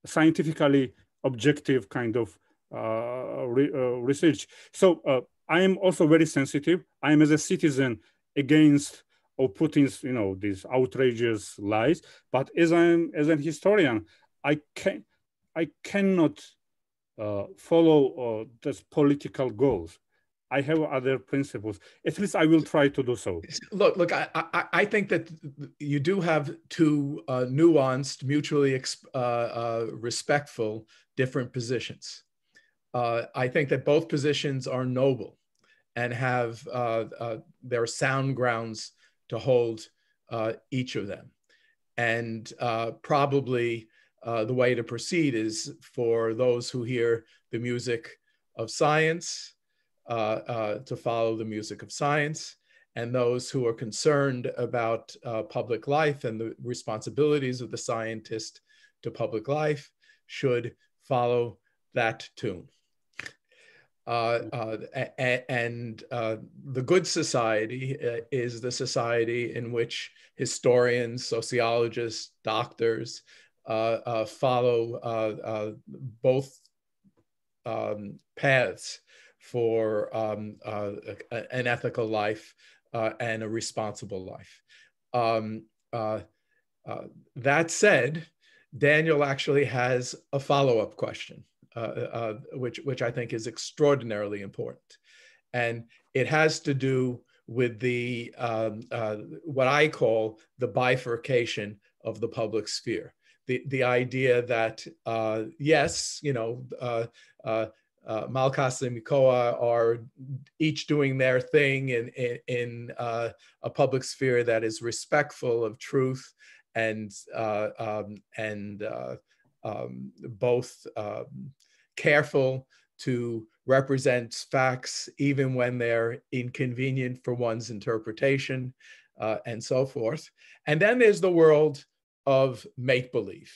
[SPEAKER 3] scientifically objective kind of research. So I am also very sensitive. I am, as a citizen, against Putin's, these outrageous lies. But as an historian, I cannot follow these political goals. I have other principles. At least I will try to do so.
[SPEAKER 2] Look, I think that you do have two nuanced, mutually respectful, different positions. I think that both positions are noble and have there are sound grounds to hold each of them. And probably the way to proceed is for those who hear the music of science to follow the music of science, and those who are concerned about public life and the responsibilities of the scientist to public life should follow that tune. The good society is the society in which historians, sociologists, doctors follow both paths for an ethical life and a responsible life. That said, Daniel actually has a follow-up question, which I think is extraordinarily important. And it has to do with the what I call the bifurcation of the public sphere. The idea that, yes, Malkhaz and Mykola are each doing their thing in a public sphere that is respectful of truth and both careful to represent facts even when they're inconvenient for one's interpretation, and so forth. And then there's the world of make-believe.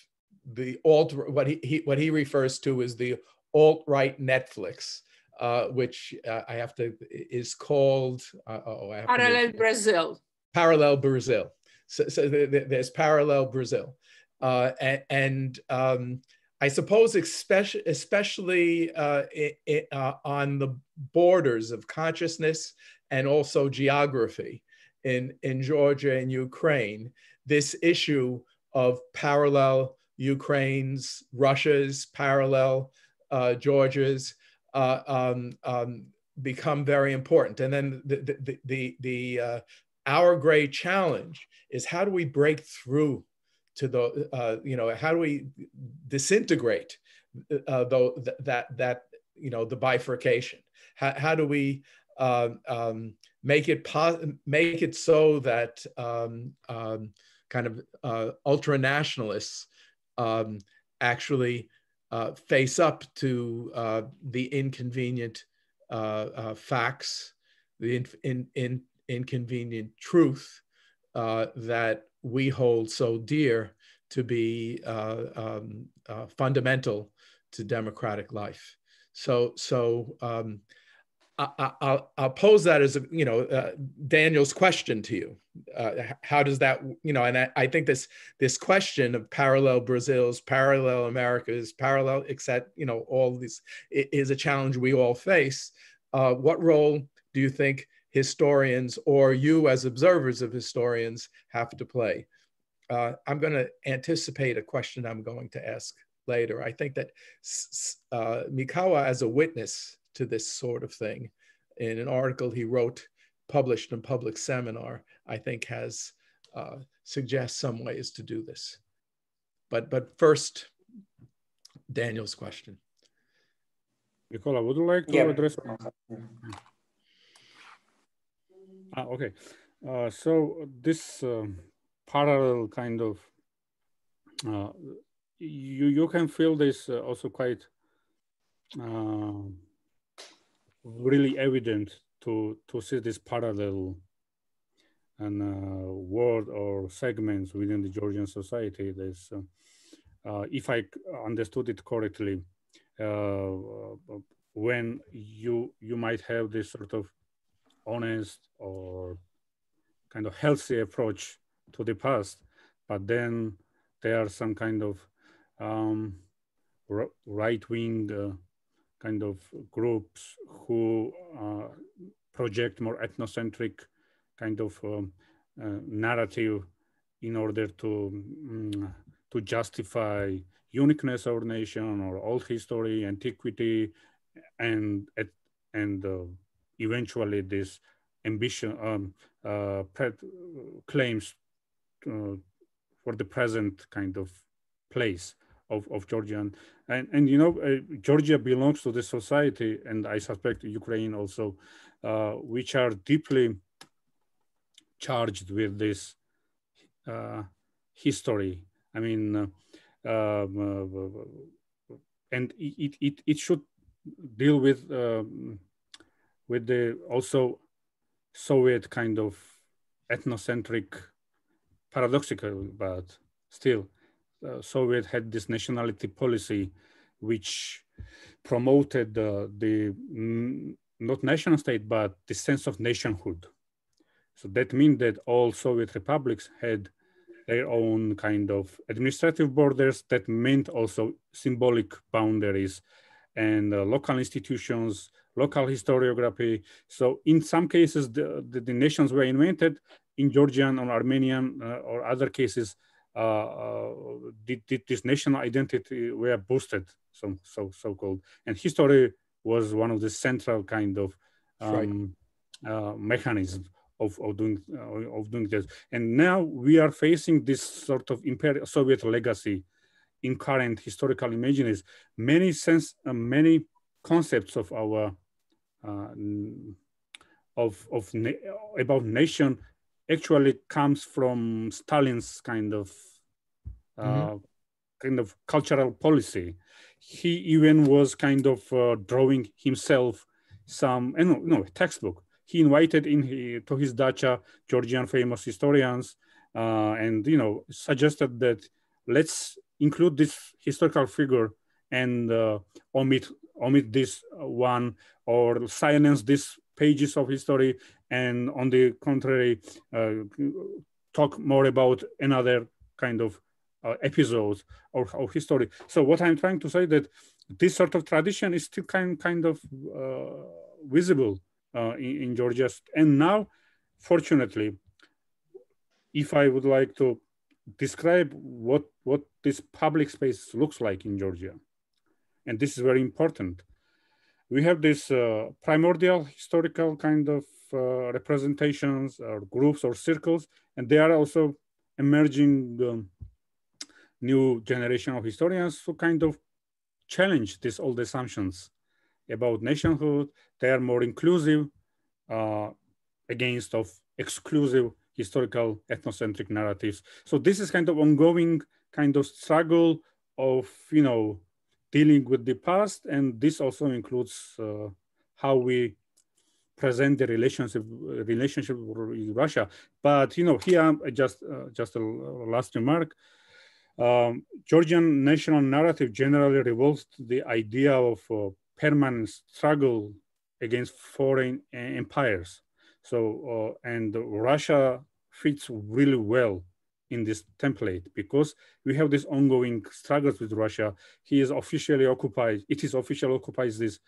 [SPEAKER 2] The what he refers to as the alt-right Netflix, which is called
[SPEAKER 5] Parallel Brazil.
[SPEAKER 2] Parallel Brazil. So there's Parallel Brazil, and I suppose especially on the borders of consciousness and also geography in Georgia and Ukraine, this issue of parallel Ukraine's, Russia's, parallel Georgia's become very important. And then our great challenge is, how do we break through to the, how do we disintegrate the bifurcation? How do we make it so that kind of ultra-nationalists actually face up to the inconvenient facts, the inconvenient truth that we hold so dear to be fundamental to democratic life. So I'll pose that as Daniel's question to you. How does that, and I think this question of parallel Brazils, parallel Americas, parallel, except, all these is a challenge we all face. What role do you think historians, or you as observers of historians, have to play? I'm going to anticipate a question I'm going to ask later. I think that Mykola, as a witness to this sort of thing, in an article he wrote, published in Public Seminar, I think suggests some ways to do this. But first, Daniel's question.
[SPEAKER 3] Mykola, would you like to address? Okay. So this parallel kind of, you can feel this also quite really evident to see this parallel and word or segments within the Georgian society. There's, if I understood it correctly, when you might have this sort of honest or kind of healthy approach to the past, but then there are some kind of right-wing kind of groups who project more ethnocentric kind of narrative in order to justify uniqueness of our nation or old history, antiquity, and eventually this ambition claims for the present kind of place of Georgian. And Georgia belongs to this society, and I suspect Ukraine also, which are deeply charged with this history. I mean, and it should deal with the also Soviet kind of ethnocentric, paradoxical, but still, Soviet had this nationality policy, which promoted the not nation state, but the sense of nationhood. So that means that all Soviet republics had their own kind of administrative borders. That meant also symbolic boundaries and local institutions, local historiography. So in some cases, the nations were invented. In Georgian or Armenian or other cases, this national identity were boosted, so-called. And history was one of the central kind of mechanisms of doing this. And now we are facing this sort of imperial Soviet legacy in current historical images. Many concepts of our about nation actually comes from Stalin's kind of cultural policy. He even was kind of drawing himself some textbook. He invited to his dacha Georgian famous historians and suggested that let's include this historical figure and omit this one, or silence these pages of history, and on the contrary, talk more about another kind of episodes of history. So what I'm trying to say that this sort of tradition is still kind of visible in Georgia. And now, fortunately, if I would like to describe what this public space looks like in Georgia, and this is very important, we have this primordial historical kind of representations or groups or circles, and they are also emerging new generation of historians who kind of challenge these old assumptions about nationhood. They are more inclusive against of exclusive historical ethnocentric narratives. So this is kind of ongoing kind of struggle of, dealing with the past. And this also includes how we present the relationship with Russia. But, here, just a last remark. Georgian national narrative generally revolves the idea of permanent struggle against foreign empires. So, and Russia fits really well in this template because we have this ongoing struggles with Russia. It is officially occupies this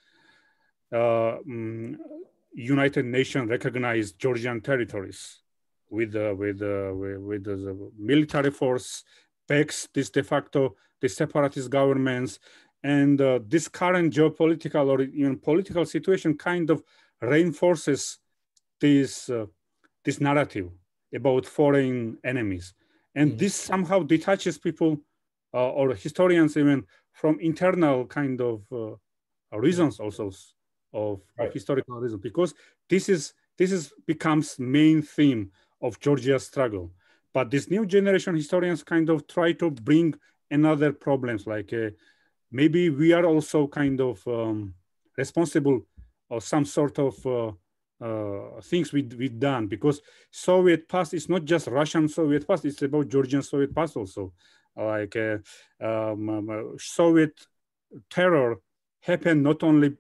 [SPEAKER 3] United Nations recognized Georgian territories with the military force, backs this de facto, the separatist governments, and this current geopolitical or even political situation kind of reinforces this narrative about foreign enemies. And this somehow detaches people or historians even from internal kind of reasons also of historical reasons, because this becomes main theme of Georgia's struggle. But this new generation historians kind of try to bring another problems, like maybe we are also kind of responsible or some sort of things we've done, because Soviet past is not just Russian Soviet past, it's about Georgian Soviet past also. Like Soviet terror happened not only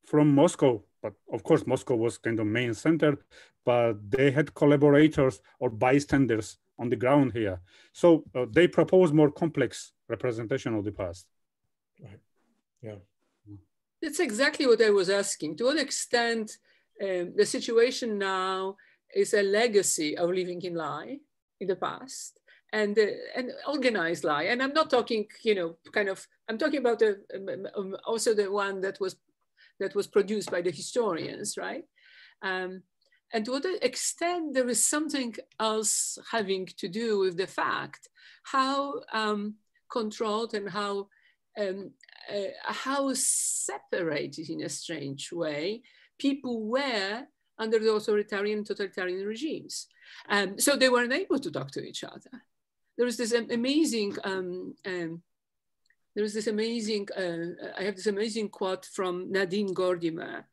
[SPEAKER 3] from Moscow, but of course Moscow was kind of main center, but they had collaborators or bystanders on the ground here. So they propose more complex representation of the past.
[SPEAKER 2] Right. Yeah.
[SPEAKER 5] That's exactly what I was asking. To what extent the situation now is a legacy of living in lie in the past and organized lie. And I'm not talking, I'm talking about also the one that was produced by the historians, right? And to what extent there is something else having to do with the fact how controlled and how separated in a strange way people were under the authoritarian, totalitarian regimes. So they weren't able to talk to each other. There is this amazing, I have this amazing quote from Nadine Gordimer.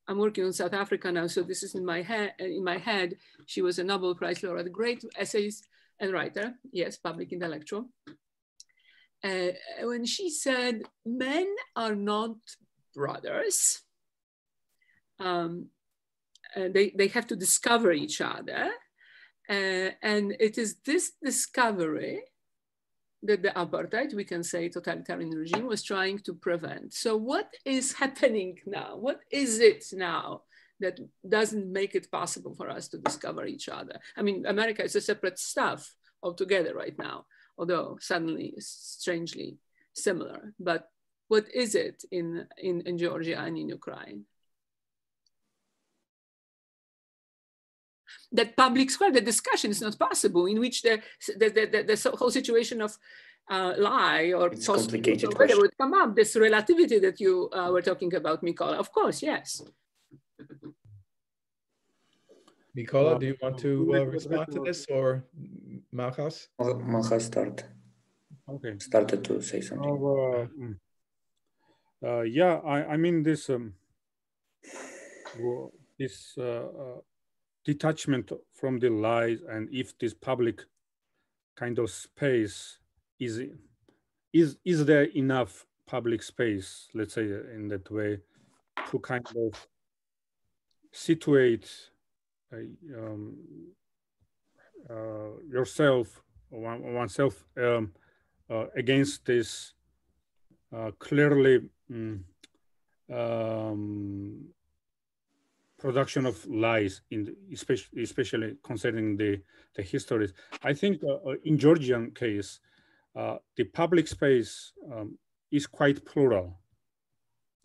[SPEAKER 5] I'm working on South Africa now, so this is in my head. She was a Nobel Prize laureate, great essayist and writer, yes, public intellectual. When she said, men are not brothers, they have to discover each other. And it is this discovery that the apartheid, we can say totalitarian regime, was trying to prevent. So what is happening now? What is it now that doesn't make it possible for us to discover each other? I mean, America is a separate stuff altogether right now, although suddenly it's strangely similar. But what is it in Georgia and in Ukraine? That public square, the discussion is not possible, in which the whole situation of lie or
[SPEAKER 4] complicated
[SPEAKER 5] whatever would come up, this relativity that you were talking about, Mykola. Of course, yes.
[SPEAKER 2] Mykola, do you want to respond to this, or Malkhaz?
[SPEAKER 4] Malkhaz started to say something.
[SPEAKER 3] Yeah, I mean this detachment from the lies, and if this public kind of space is there enough public space, let's say in that way, to kind of situate oneself against this clearly production of lies, especially concerning the histories. I think in Georgian case, the public space is quite plural.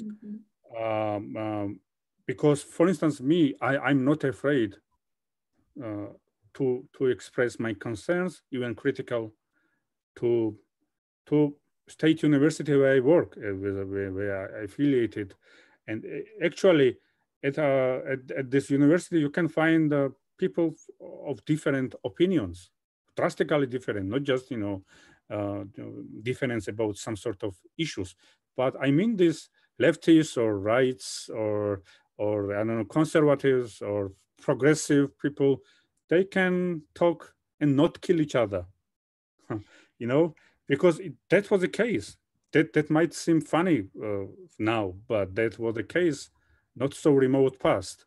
[SPEAKER 3] Mm-hmm. Because, for instance, I'm not afraid to express my concerns, even critical, to state university where I work, where I affiliated, and actually at this university you can find people of different opinions, drastically different, not just difference about some sort of issues, but I mean this leftists or rights or I don't know, conservatives or progressive people, they can talk and not kill each other, because that was the case. That might seem funny now, but that was the case not so remote past.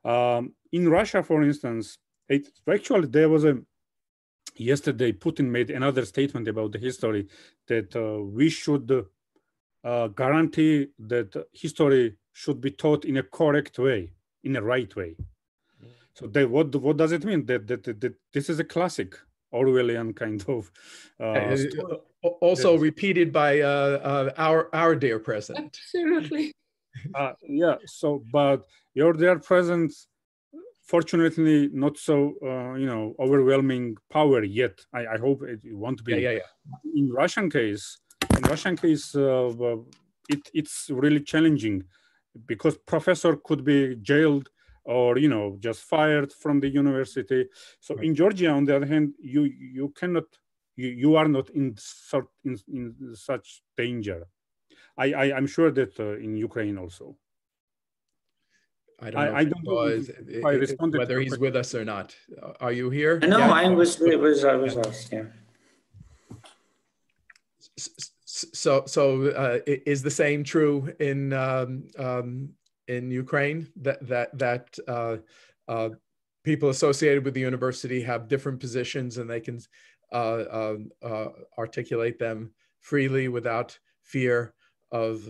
[SPEAKER 3] In Russia, for instance, actually there was yesterday Putin made another statement about the history that we should guarantee that history should be taught in a correct way, in a right way. So what does it mean? That this is a classic Orwellian kind of story.
[SPEAKER 2] Also repeated by our dear president.
[SPEAKER 5] Absolutely.
[SPEAKER 3] Yeah. So, but your dear president, fortunately, not so overwhelming power yet. I hope it won't be.
[SPEAKER 2] Yeah.
[SPEAKER 3] In Russian case, it's really challenging because professor could be jailed or just fired from the university. So in Georgia, on the other hand, you cannot, you are not in such danger. I'm sure that in Ukraine also.
[SPEAKER 2] I don't know if I responded whether he's with us or not. Are you here?
[SPEAKER 4] No, yeah. I was us. Yeah.
[SPEAKER 2] So is the same true in Ukraine, that people associated with the university have different positions and they can articulate them freely without fear of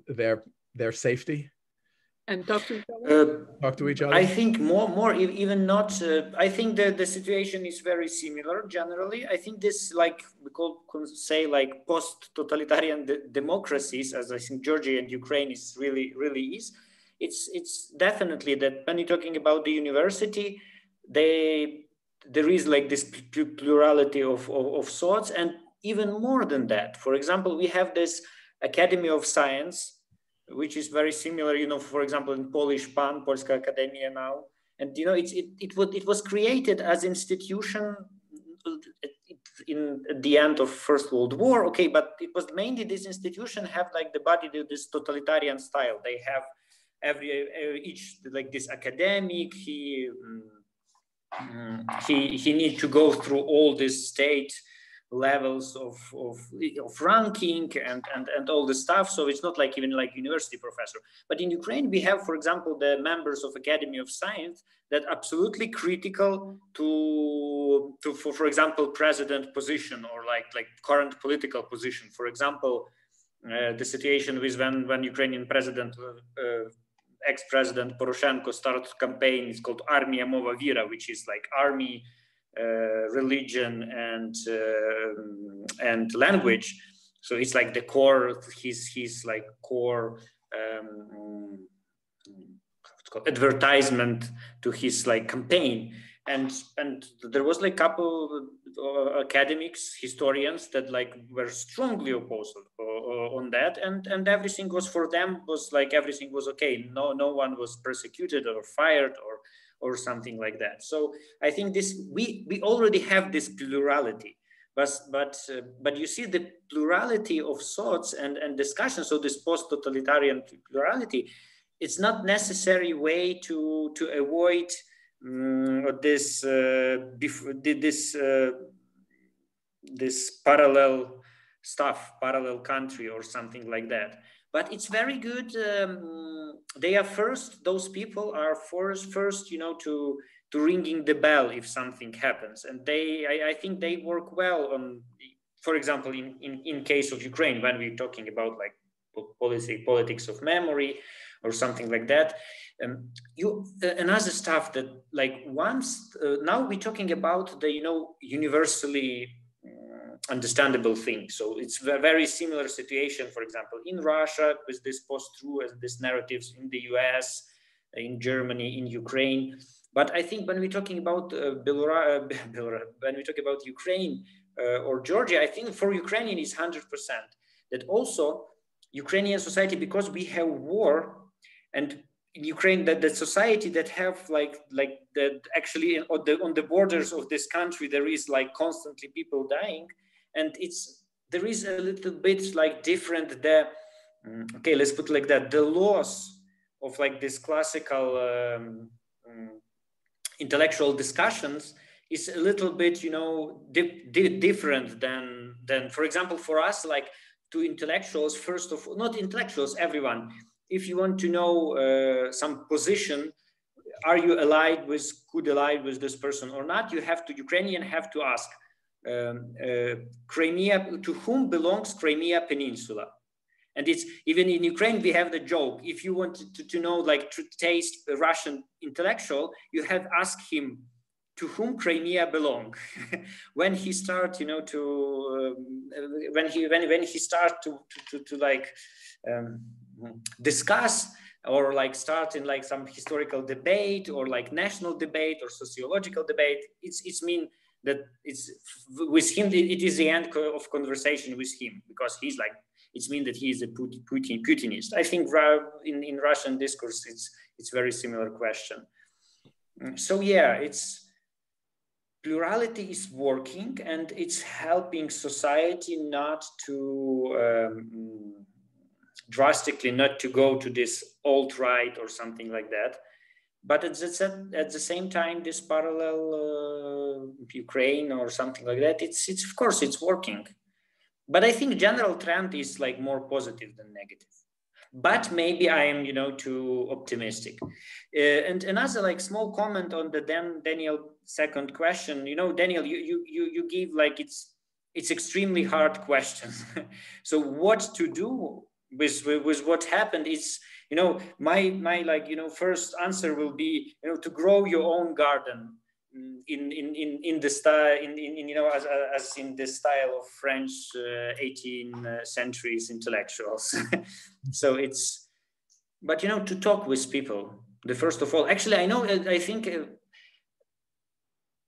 [SPEAKER 2] their safety?
[SPEAKER 5] And talk to each other?
[SPEAKER 4] I think more even not. I think that the situation is very similar generally. I think this, like we could say, like post-totalitarian democracies, as I think Georgia and Ukraine is really is. It's definitely that when you're talking about the university, there is like this plurality of thoughts, and even more than that. For example, we have this Academy of Science, which is very similar, for example, in Polish PAN, Polska Akademia now. And, it was created as institution at the end of First World War. Okay, but it was mainly this institution have like the body, this totalitarian style. They have each like this academic, he needs to go through all this state levels of ranking and all the stuff. So it's not like even like university professor. But in Ukraine, we have, for example, the members of Academy of Science that absolutely critical to for example, president position or like current political position. For example, the situation with when Ukrainian president, ex-president Poroshenko started campaign is called Armia Mova Vira, which is like army, religion and language. So it's like the core, his like core what's called advertisement to his like campaign. And there was like couple academics, historians that like were strongly opposed on that, and everything was for them was like everything was okay. No one was persecuted or fired or something like that. So I think this we already have this plurality, but you see the plurality of thoughts and discussion. So this post-totalitarian plurality, it's not necessary way to avoid this parallel stuff, parallel country or something like that. But it's very good. They are first; those people are first, you know, to ringing the bell if something happens, and I think they work well on. For example, in case of Ukraine, when we're talking about like politics of memory or something like that, another stuff that like once now we're talking about the, you know, universally understandable thing. So it's a very similar situation, for example, in Russia with this post-truth and these narratives, in the US, in Germany, in Ukraine. But I think when we're talking about when we talk about Ukraine or Georgia, I think for Ukrainian is 100%. That also Ukrainian society, because we have war, and in Ukraine, that the society that have like that actually on the borders of this country, there is like constantly people dying, and there is a little bit like different okay, let's put it like that, the loss of like this classical intellectual discussions is a little bit, you know, different than for example for us, like to intellectuals, first of all, not intellectuals, everyone, if you want to know some position, are you could ally with this person or not, Ukrainian have to ask Crimea, to whom belongs Crimea Peninsula? And it's even in Ukraine, we have the joke. If you want to know, like to taste a Russian intellectual, you have asked him to whom Crimea belong. When he start, you know, when he start to like discuss or like start in like some historical debate or like national debate or sociological debate, it's mean that it's with him, it is the end of conversation with him, because he's like, it's mean that he is a Putinist. I think in Russian discourse, it's very similar question. So yeah, plurality is working, and it's helping society not to drastically not to go to this alt-right or something like that. But at the same time, this parallel Ukraine or something like that, it's of course it's working. But I think general trend is like more positive than negative. But maybe I am, you know, too optimistic. And another like small comment on the Daniel second question. You know, Daniel, you give like it's extremely hard questions. So what to do with what happened is, you know, my like, you know, first answer will be, you know, to grow your own garden in the style in you know, as in the style of French 18th centuries intellectuals. So but you know, to talk with people, the first of all, actually I think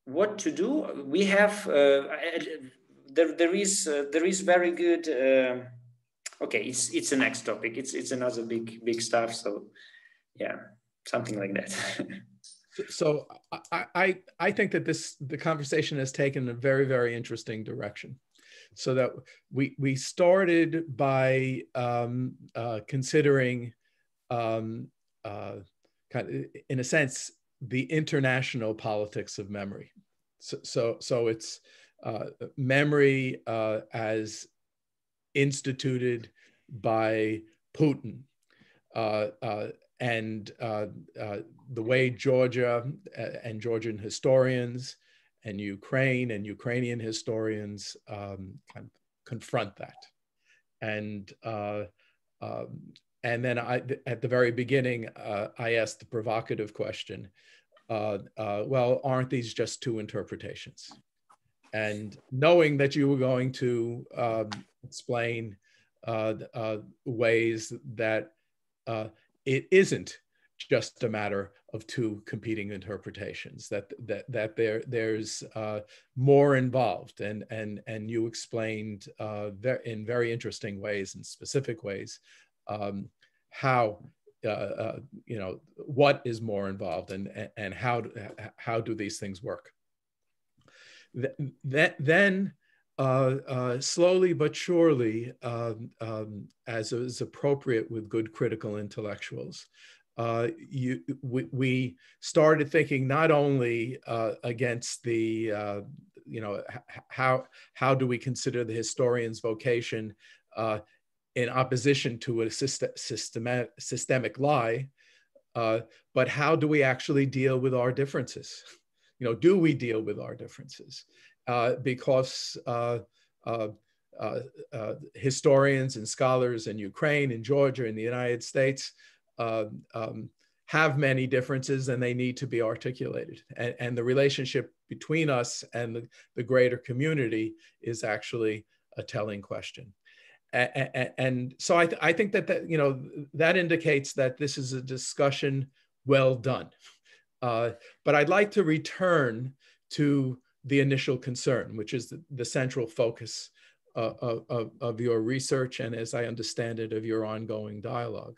[SPEAKER 4] what to do, we have there is very good okay, it's the next topic, it's another big stuff, so yeah, something like that.
[SPEAKER 2] So I think that the conversation has taken a very, very interesting direction. So that we started by considering, kind of, in a sense, the international politics of memory. So it's memory as instituted by Putin. And the way Georgia and Georgian historians and Ukraine and Ukrainian historians kind of confront that. And then at the very beginning, I asked the provocative question, well, aren't these just two interpretations? And knowing that you were going to explain ways that it isn't just a matter of two competing interpretations, that there's more involved, and you explained in very interesting ways and specific ways how you know, what is more involved and how do these things work. Then slowly but surely, as is appropriate with good critical intellectuals, we started thinking not only against the, how do we consider the historian's vocation in opposition to a systemic lie, but how do we actually deal with our differences? Do we deal with our differences? Because historians and scholars in Ukraine, in Georgia, in the United States have many differences, and they need to be articulated. And the relationship between us and the greater community is actually a telling question. And so I think that, that indicates that this is a discussion well done. But I'd like to return to the initial concern, which is the central focus of your research, and as I understand it, of your ongoing dialogue.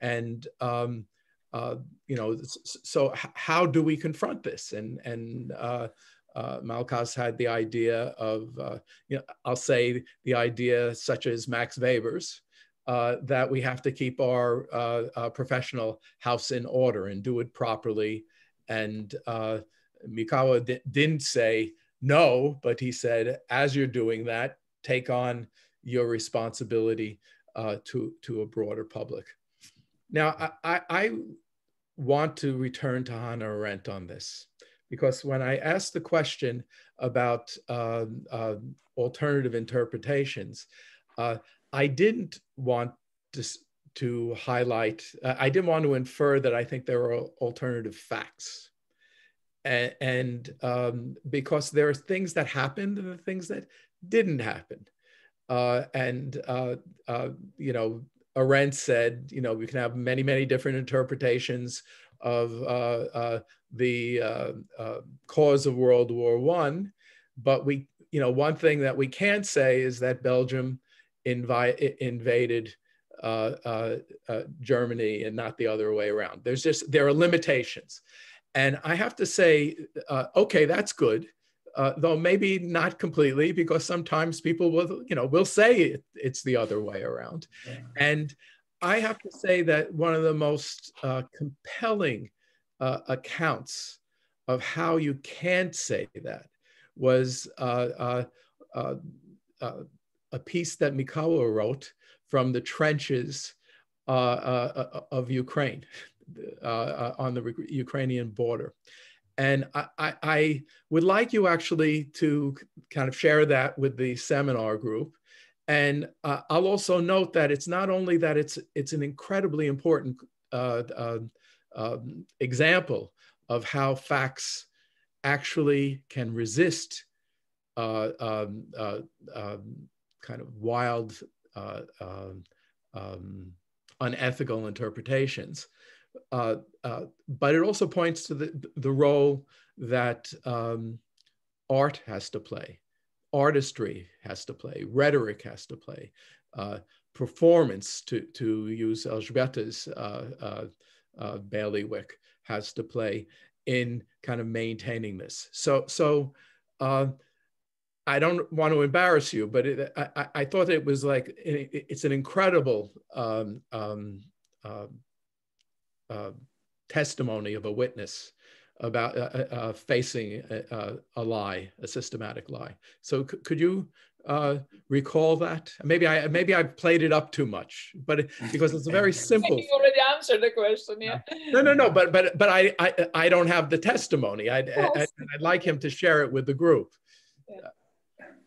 [SPEAKER 2] And so how do we confront this? And Malkhaz had the idea of, I'll say the idea such as Max Weber's, that we have to keep our professional house in order and do it properly. And Mykola didn't say no, but he said, as you're doing that, take on your responsibility to a broader public. Now, I want to return to Hannah Arendt on this, because when I asked the question about alternative interpretations, I didn't want to highlight, I didn't want to infer that I think there are alternative facts. And because there are things that happened and the things that didn't happen. Arendt said, we can have many, many different interpretations of the cause of World War I, but one thing that we can't say is that Belgium invaded Germany and not the other way around. There are limitations. And I have to say, okay, that's good. Though maybe not completely, because sometimes people will say it's the other way around. And I have to say that one of the most compelling accounts of how you can't say that was a piece that Mykola wrote from the trenches of Ukraine on the Ukrainian border. And I would like you actually to kind of share that with the seminar group. And I'll also note that it's not only that it's an incredibly important example of how facts actually can resist kind of wild, unethical interpretations. But it also points to the role that art has to play, artistry has to play, rhetoric has to play, performance, to use Elżbieta's bailiwick, has to play in kind of maintaining this. So I don't want to embarrass you, but I thought it was like, it's an incredible testimony of a witness about facing a lie, a systematic lie. So could you recall that? Maybe I played it up too much, but because it's a very simple.
[SPEAKER 5] You already answered the question, yeah.
[SPEAKER 2] No. But I don't have the testimony. I'd like him to share it with the group.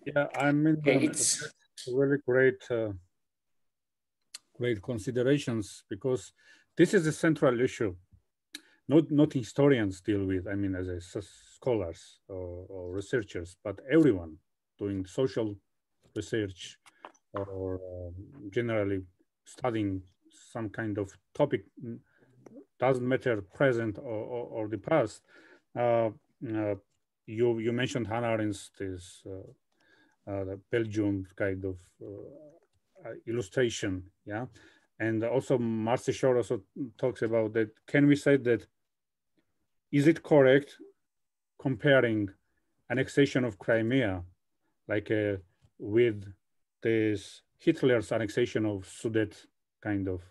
[SPEAKER 3] Yeah, I mean, it's really great considerations, because this is a central issue. Not historians deal with, I mean, as scholars or researchers, but everyone doing social research or generally studying some kind of topic, doesn't matter present or the past. You mentioned Hannah Arendt's the Belgium kind of illustration, yeah? And also Marcy Shore also talks about that. Can we say that, is it correct comparing annexation of Crimea like with this Hitler's annexation of Sudet kind of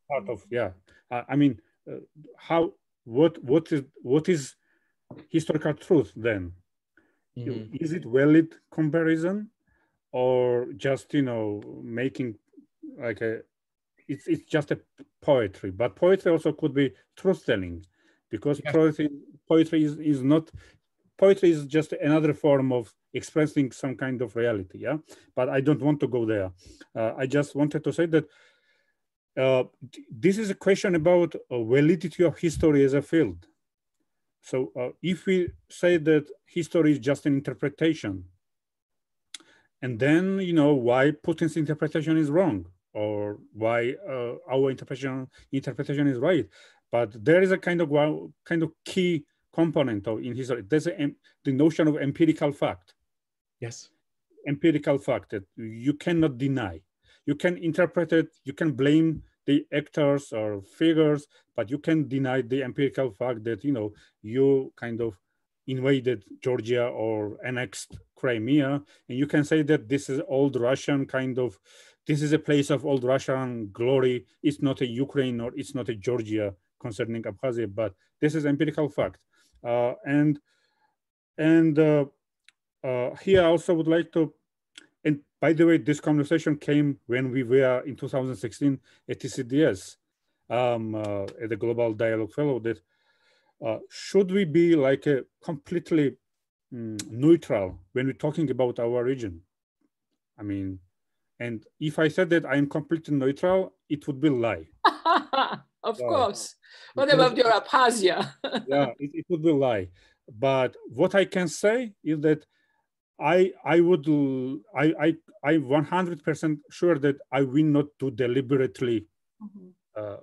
[SPEAKER 3] part of, yeah. I mean, what is historical truth then? Is it valid comparison, or just, you know, making like it's just a poetry? But poetry also could be truth-telling, because poetry is not, poetry is just another form of expressing some kind of reality, yeah? But I don't want to go there. I just wanted to say that this is a question about validity of history as a field. So if we say that history is just an interpretation, and then, you know, why Putin's interpretation is wrong, or why our interpretation is right. But there is a kind of key component in history. There's the notion of empirical fact.
[SPEAKER 2] Yes.
[SPEAKER 3] Empirical fact that you cannot deny. You can interpret it, you can blame the actors or figures, but you can deny the empirical fact that, you know, you kind of invaded Georgia or annexed Crimea, and you can say that this is old Russian kind of, this is a place of old Russian glory. It's not a Ukraine or it's not a Georgia concerning Abkhazia, but this is empirical fact. And here I also would like to, and by the way, this conversation came when we were in 2016 at TCDS, at the Global Dialogue Fellow, that should we be like a completely neutral when we're talking about our region? I mean, and if I said that I'm completely neutral, it would be a lie.
[SPEAKER 5] Of course. What about your Abkhazia?
[SPEAKER 3] Yeah, it would be a lie. But what I can say is that I'm 100% sure that I will not do deliberately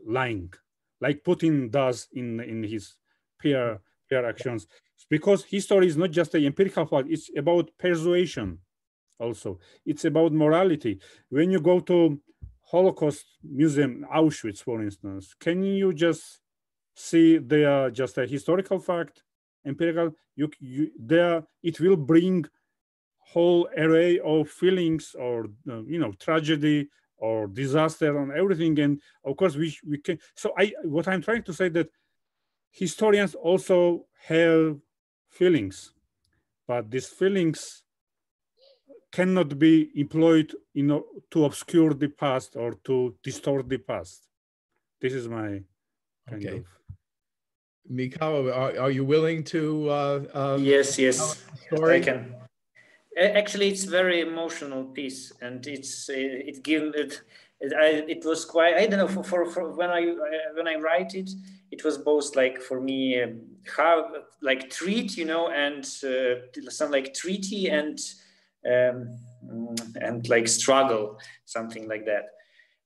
[SPEAKER 3] lying, like Putin does in his PR actions, because history is not just an empirical fact, it's about persuasion also. It's about morality. When you go to Holocaust Museum, Auschwitz, for instance, can you just see they are just a historical fact, empirical? It will bring whole array of feelings, or you know, tragedy or disaster and everything. And of course we can, so what I'm trying to say that historians also have feelings, but these feelings cannot be employed, you know, to obscure the past or to distort the past. This is my kind of.
[SPEAKER 2] Mykola, are you willing to?
[SPEAKER 4] Yes, I can. Actually, it's a very emotional piece, and it was quite, I don't know, for when I write it, it was both like for me how like treat, you know, and some like treaty and like struggle, something like that.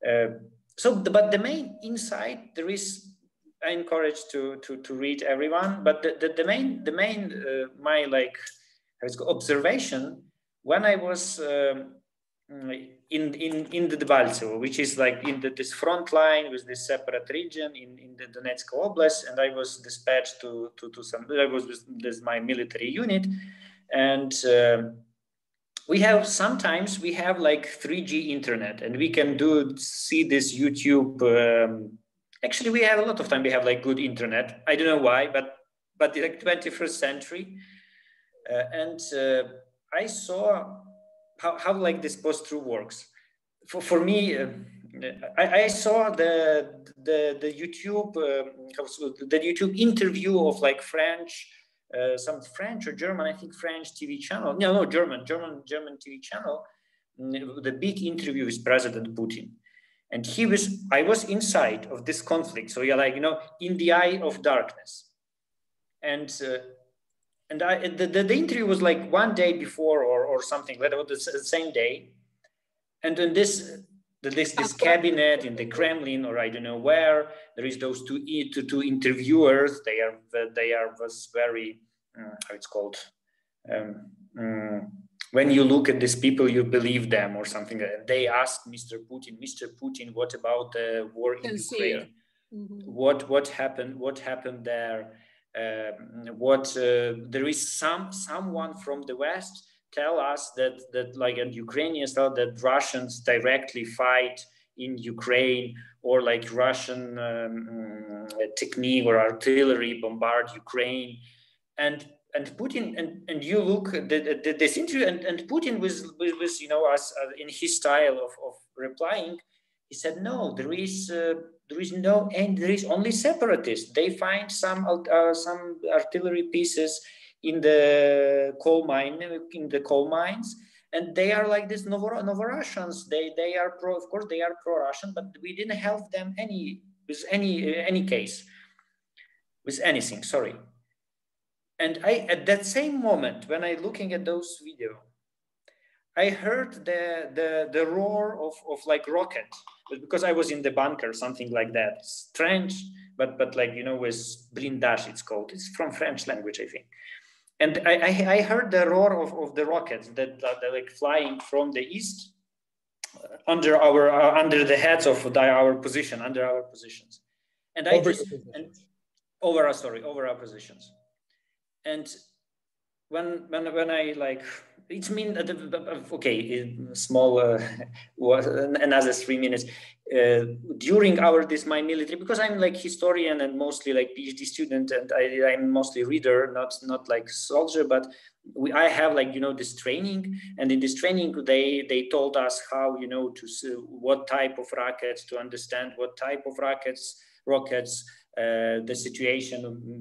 [SPEAKER 4] But the main insight there is, I encourage to read everyone, but the main my like observation when I was in the Debaltsevo, which is like in this front line with this separate region in the Donetsk Oblast, and I was dispatched to some. I was with this my military unit, and sometimes we have like 3G internet, and we can see this YouTube. Actually, we have a lot of time. We have like good internet. I don't know why, but like 21st century. And I saw how like this post-truth works. For me, I saw the YouTube the YouTube interview of like French, some French or German, I think French TV channel. No, German TV channel. The big interview with President Putin, and I was inside of this conflict. So yeah, like, you know, in the eye of darkness, and the interview was like one day before or something, like the same day. And then this cabinet in the Kremlin, or I don't know where, there is those two interviewers. They was very how it's called, when you look at these people, you believe them or something. They asked Mr. Putin, what about the war in Ukraine? What happened there? There is someone from the West tell us that like, and Ukrainians tell that Russians directly fight in Ukraine, or like Russian technique or artillery bombard Ukraine, and Putin, and you look at this interview, and Putin was you know, as in his style of replying, he said, no, there is no, and there is only separatists. They find some artillery pieces in the coal mines, and they are like this Novorussians. They are of course they are pro-Russian, but we didn't help them with anything. Sorry. And at that same moment, when I looking at those video, I heard the roar of like rocket, because I was in the bunker, something like that. Strange, but like, you know, with blindage, it's called. It's from French language, I think. And I heard the roar of the rockets that like flying from the east under the heads of our positions. And over our positions. And when I like, it's mean okay, small another 3 minutes during my military, because I'm like historian and mostly like PhD student, and I'm mostly reader, not like soldier, but I have like, you know, this training, and in this training they told us how, you know, what type of rockets, to understand what type of rockets, the situation,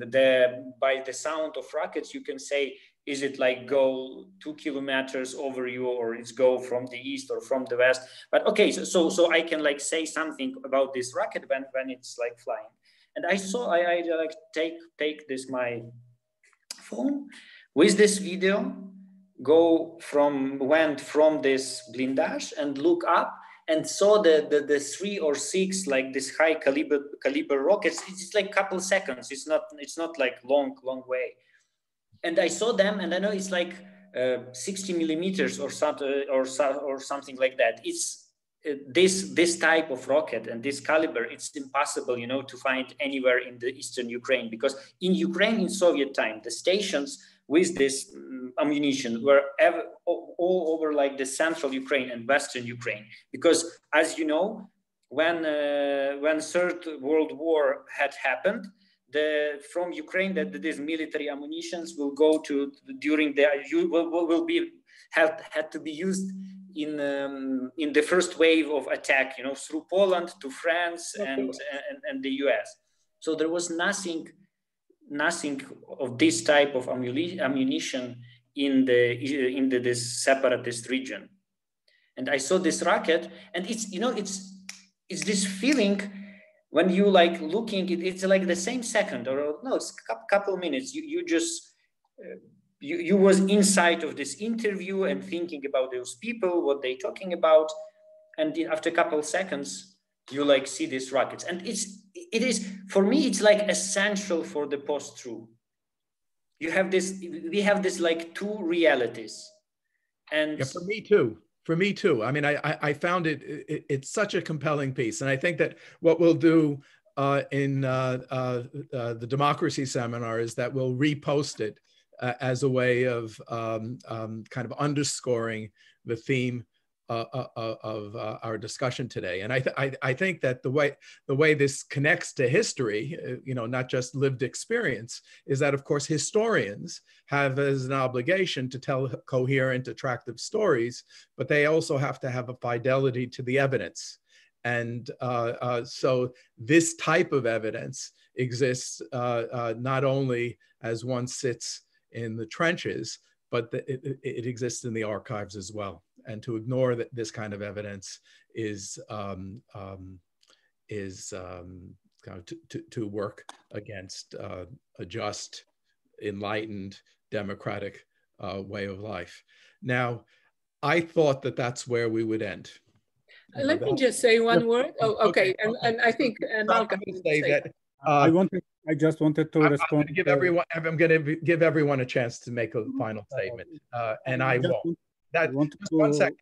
[SPEAKER 4] by the sound of rockets, you can say, is it like go 2 kilometers over you, or it's go from the east or from the west? But okay, so I can like say something about this rocket when it's like flying. And I like take this my phone with this video, went from this blindage and look up, and saw the 3 or 6 like this high caliber rockets. It's like couple seconds. It's not like long way. And I saw them, and I know it's like 60 millimeters or something like that. It's this type of rocket and this caliber. It's impossible, you know, to find anywhere in the eastern Ukraine, because in Ukraine in Soviet time, the stations with this ammunition were all over like the central Ukraine and western Ukraine. Because as you know, when Third World War had happened, from Ukraine, that these military ammunitions will go to had to be used in the first wave of attack, you know, through Poland to France and the US. So there was nothing of this type of ammunition in this separatist region. And I saw this rocket, and it's, you know, it's this feeling when you like looking, it's like the same second, or no, it's a couple minutes. You just you was inside of this interview and thinking about those people, what they talking about, and then after a couple seconds, you like see these rockets, and it is for me, it's like essential for the post-truth. We have this like two realities, and
[SPEAKER 2] yeah, for me too. For me too. I mean, I found it's such a compelling piece. And I think that what we'll do in the democracy seminar is that we'll repost it as a way of kind of underscoring the theme of our discussion today. And I think that the way this connects to history, you know, not just lived experience, is that of course historians have as an obligation to tell coherent, attractive stories, but they also have to have a fidelity to the evidence. And so this type of evidence exists not only as one sits in the trenches, but it exists in the archives as well. And to ignore this kind of evidence is to work against a just, enlightened, democratic way of life. Now, I thought that that's where we would end.
[SPEAKER 5] Let me just say one word. Oh, okay. And I think Malkhaz will say that.
[SPEAKER 3] I just wanted to respond.
[SPEAKER 2] I'm going to give everyone a chance to make a final statement, and I won't. Just 1 second.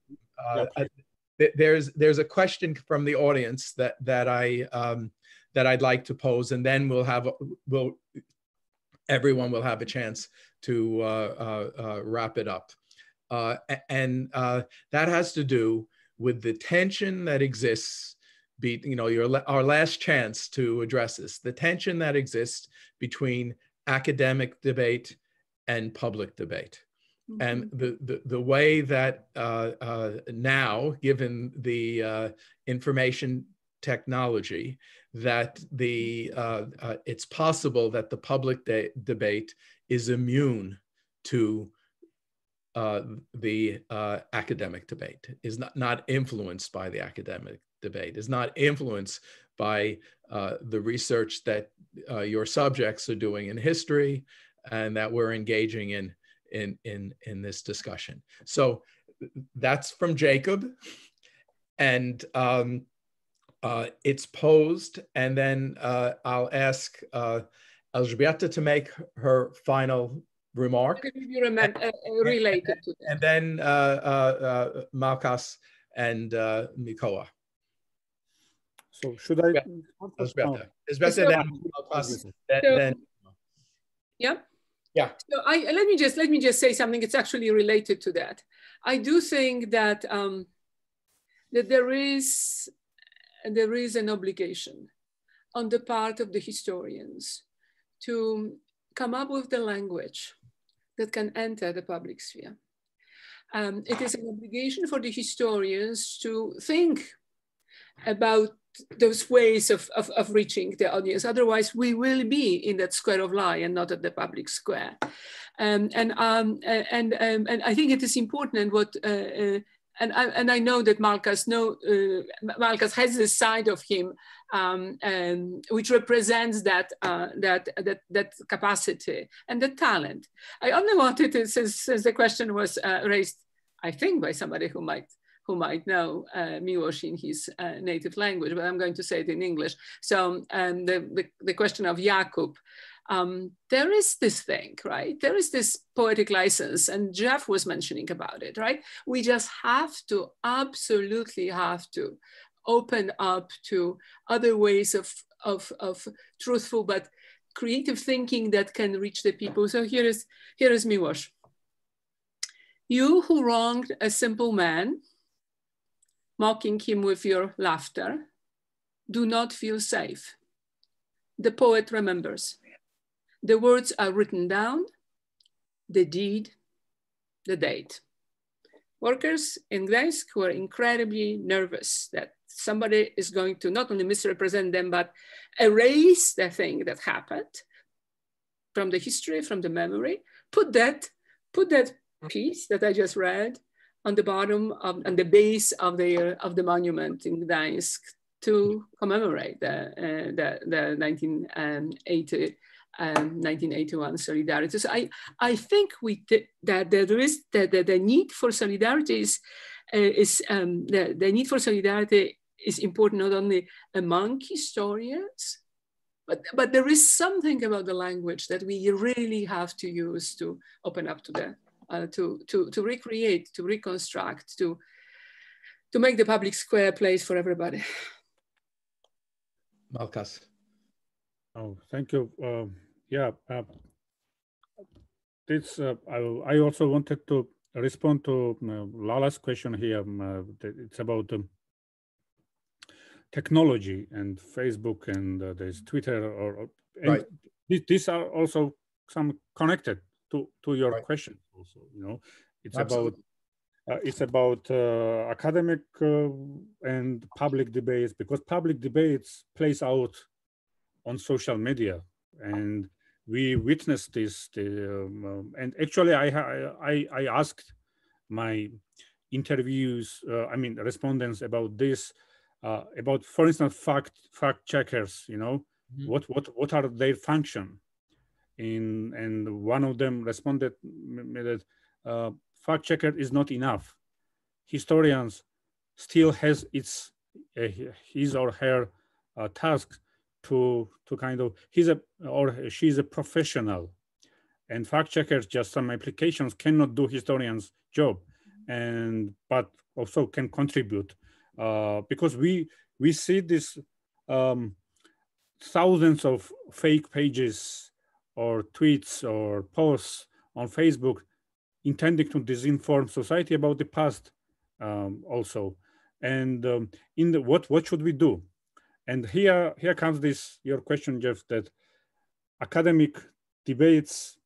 [SPEAKER 2] There's a question from the audience that I'd like to pose, and then everyone will have a chance to wrap it up, and that has to do with the tension that exists be, our last chance to address this, the tension that exists between academic debate and public debate. Mm-hmm. And the way that now, given the information technology, that it's possible that the public debate is immune to the academic debate, is not influenced by the academic debate, is not influenced by the research that your subjects are doing in history and that we're engaging in this discussion. So that's from Jacob, and it's posed, and then I'll ask Elżbieta to make her final remark.
[SPEAKER 5] Related to that.
[SPEAKER 2] And then Malkhaz and Mykola.
[SPEAKER 3] So should I?
[SPEAKER 2] Elżbieta, then Malkhaz, then.
[SPEAKER 5] Yeah.
[SPEAKER 2] Yeah.
[SPEAKER 5] So let me just say something. It's actually related to that. I do think that that there is an obligation on the part of the historians to come up with the language that can enter the public sphere. It is an obligation for the historians to think about those ways of reaching the audience. Otherwise, we will be in that square of lie and not at the public square. And I think it is important. And what and I know that Malkhaz has this side of him which represents that capacity and the talent. I only wanted to, since the question was raised, I think by somebody who might know Miłosz in his native language, but I'm going to say it in English. So the question of Jakub, there is this thing, right? There is this poetic license, and Jeff was mentioning about it, right? We just absolutely have to open up to other ways of truthful but creative thinking that can reach the people. So here is Miłosz. You who wronged a simple man, mocking him with your laughter, do not feel safe. The poet remembers. The words are written down, the deed, the date. Workers in Gdańsk were incredibly nervous that somebody is going to not only misrepresent them, but erase the thing that happened from the history, from the memory, put that piece that I just read on the bottom on the base of the monument in Gdańsk to commemorate the 1981 solidarity. So I think that there is the need for solidarity the need for solidarity is important not only among historians, but there is something about the language that we really have to use to open up to the to recreate, to reconstruct, to make the public square a place for everybody.
[SPEAKER 2] Malkhaz.
[SPEAKER 3] Oh, thank you. I also wanted to respond to Lala's question here. It's about technology and Facebook and there's Twitter,
[SPEAKER 2] right.
[SPEAKER 3] These are also some connected to your
[SPEAKER 2] right.
[SPEAKER 3] question. Also, it's
[SPEAKER 2] Absolutely.
[SPEAKER 3] about academic and public debates, because public debates plays out on social media, and we witnessed this. And actually, I asked my respondents about this, about, for instance, fact checkers. Mm-hmm. What are their function? And one of them responded that fact checker is not enough. Historians still has his or her task to kind of she's a professional, and fact checkers, just some applications, cannot do historians' job, but also can contribute because we see this thousands of fake pages or tweets or posts on Facebook intending to disinform society about the past also. And what should we do? And here comes this, your question, Jeff, that academic debates,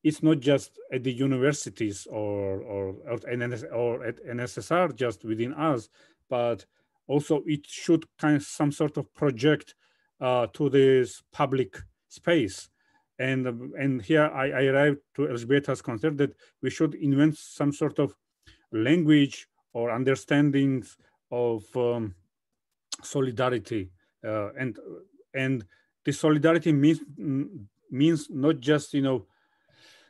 [SPEAKER 3] it's not just at the universities or at NSSR, just within us, but also it should kind of some sort of project to this public space. And here I arrived to Elżbieta's concern that we should invent some sort of language or understandings of solidarity, and the solidarity means not just, you know,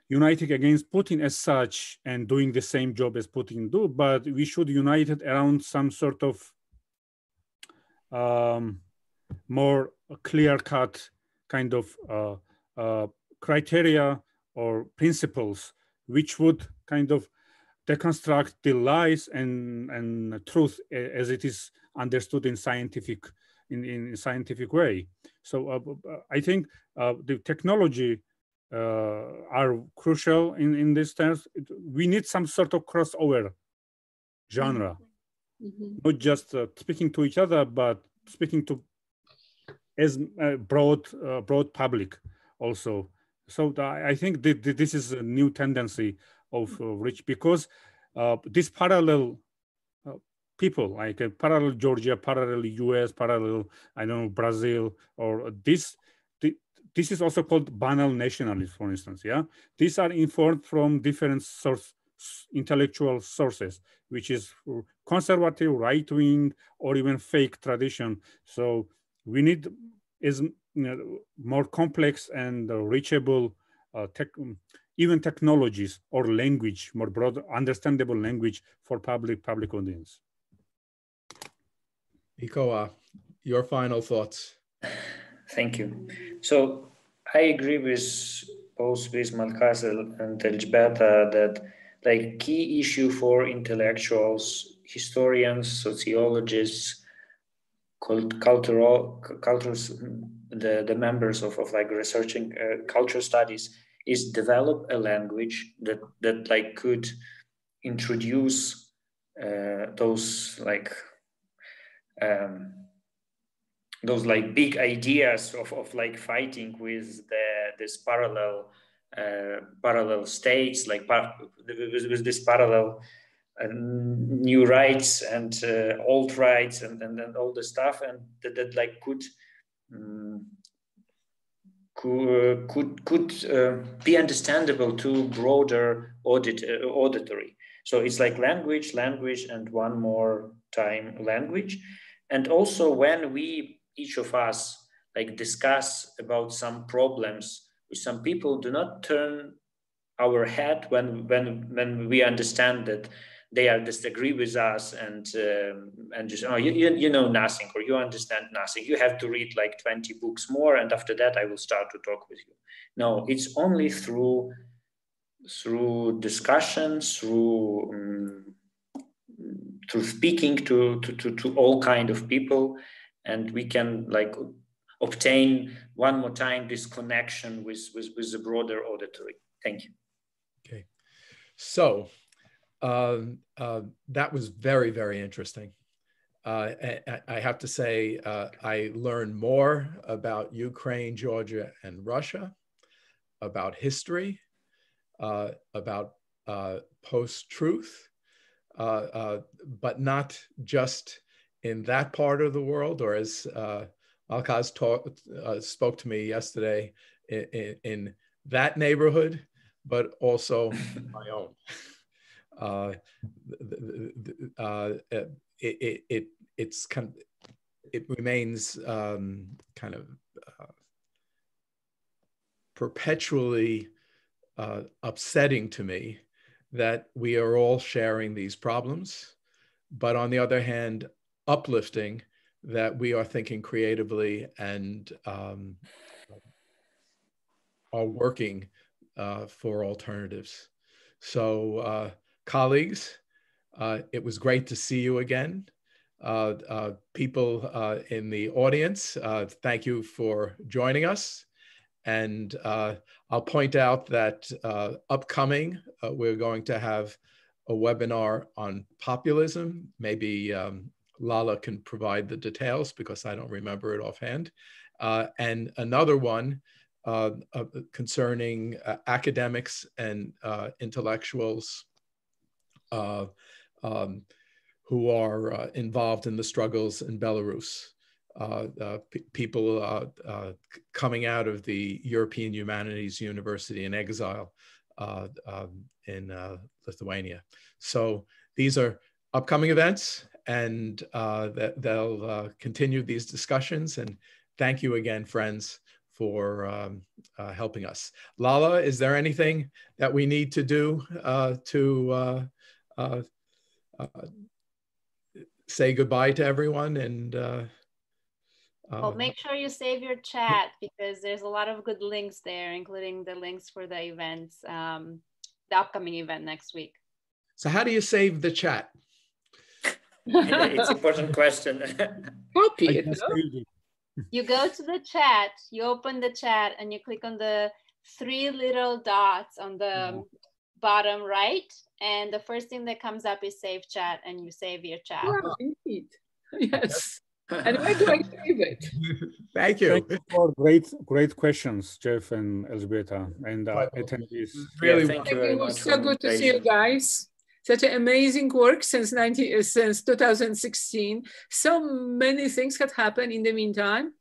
[SPEAKER 3] uniting against Putin as such and doing the same job as Putin do, but we should unite it around some sort of more clear-cut kind of criteria or principles, which would kind of deconstruct the lies and truth as it is understood in scientific way. So I think the technology are crucial in these terms. We need some sort of crossover genre, not just speaking to each other, but speaking to as broad public also. So I think this is a new tendency of rich, because these parallel people, like parallel Georgia, parallel US, parallel, I don't know, Brazil, or this is also called banal nationalism, for instance. Yeah, these are informed from different intellectual sources, which is conservative, right-wing, or even fake tradition. So we need more complex and reachable even technologies or language, more broad, understandable language for public audience.
[SPEAKER 2] Mykola, your final thoughts.
[SPEAKER 4] Thank you. So I agree with both with Malkhaz and Elżbieta that like key issue for intellectuals, historians, sociologists, cultures, the members of like researching culture studies, is develop a language that like could introduce those big ideas of like fighting with this parallel states, like with this parallel new rights and old rights and all the stuff, and that like could be understandable to broader auditory. So it's like language, and one more time language. And also when we, each of us, like discuss about some problems with some people, do not turn our head when we understand that they are disagree with us and just, oh, you know nothing, or you understand nothing. You have to read like 20 books more, and after that I will start to talk with you. No, it's only through discussions, through speaking to all kind of people, and we can like obtain one more time this connection with the broader auditory. Thank you.
[SPEAKER 2] Okay, so that was very, very interesting. I have to say, I learned more about Ukraine, Georgia, and Russia, about history, about post-truth, but not just in that part of the world, or as Malkhaz spoke to me yesterday, in that neighborhood, but also my own. It remains kind of perpetually upsetting to me that we are all sharing these problems, but on the other hand, uplifting that we are thinking creatively and are working for alternatives. So colleagues, it was great to see you again. People in the audience, thank you for joining us. And I'll point out that upcoming, we're going to have a webinar on populism, maybe Lala can provide the details because I don't remember it offhand. And another one concerning academics and intellectuals who are involved in the struggles in Belarus. People coming out of the European Humanities University in exile in Lithuania. So these are upcoming events, and they'll continue these discussions. And thank you again, friends, for helping us. Lala, is there anything that we need to do to say goodbye to everyone? And
[SPEAKER 1] well, make sure you save your chat because there's a lot of good links there, including the links for the events, the upcoming event next week.
[SPEAKER 2] So how do you save the chat?
[SPEAKER 4] It's an important question.
[SPEAKER 5] Copy it.
[SPEAKER 1] You go to the chat, you open the chat, and you click on the 3 little dots on the bottom right. And the first thing that comes up is save chat, and you save your chat.
[SPEAKER 5] Wow, indeed. Yes. And where do I save it?
[SPEAKER 2] Thank you.
[SPEAKER 3] Thank you for great questions, Jeff and Elzbieta, and attendees.
[SPEAKER 4] Really, thank you very much.
[SPEAKER 5] It was so good to see you guys. Such an amazing work since 2016. So many things have happened in the meantime.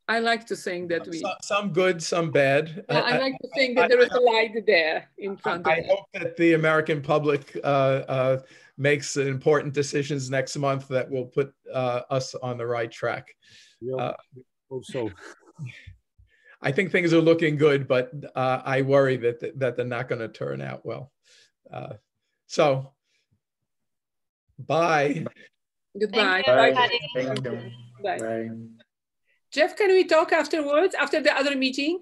[SPEAKER 5] I like to think that
[SPEAKER 2] some good, some bad.
[SPEAKER 5] I like to think that there is a light there in front of us.
[SPEAKER 2] I hope that the American public makes important decisions next month that will put us on the right track.
[SPEAKER 3] Yeah, also.
[SPEAKER 2] I think things are looking good, but I worry that they're not going to turn out well. So, bye.
[SPEAKER 5] Goodbye.
[SPEAKER 1] Bye.
[SPEAKER 4] Thank you.
[SPEAKER 5] Bye.
[SPEAKER 4] Bye.
[SPEAKER 5] Jeff, can we talk afterwards, after the other meeting?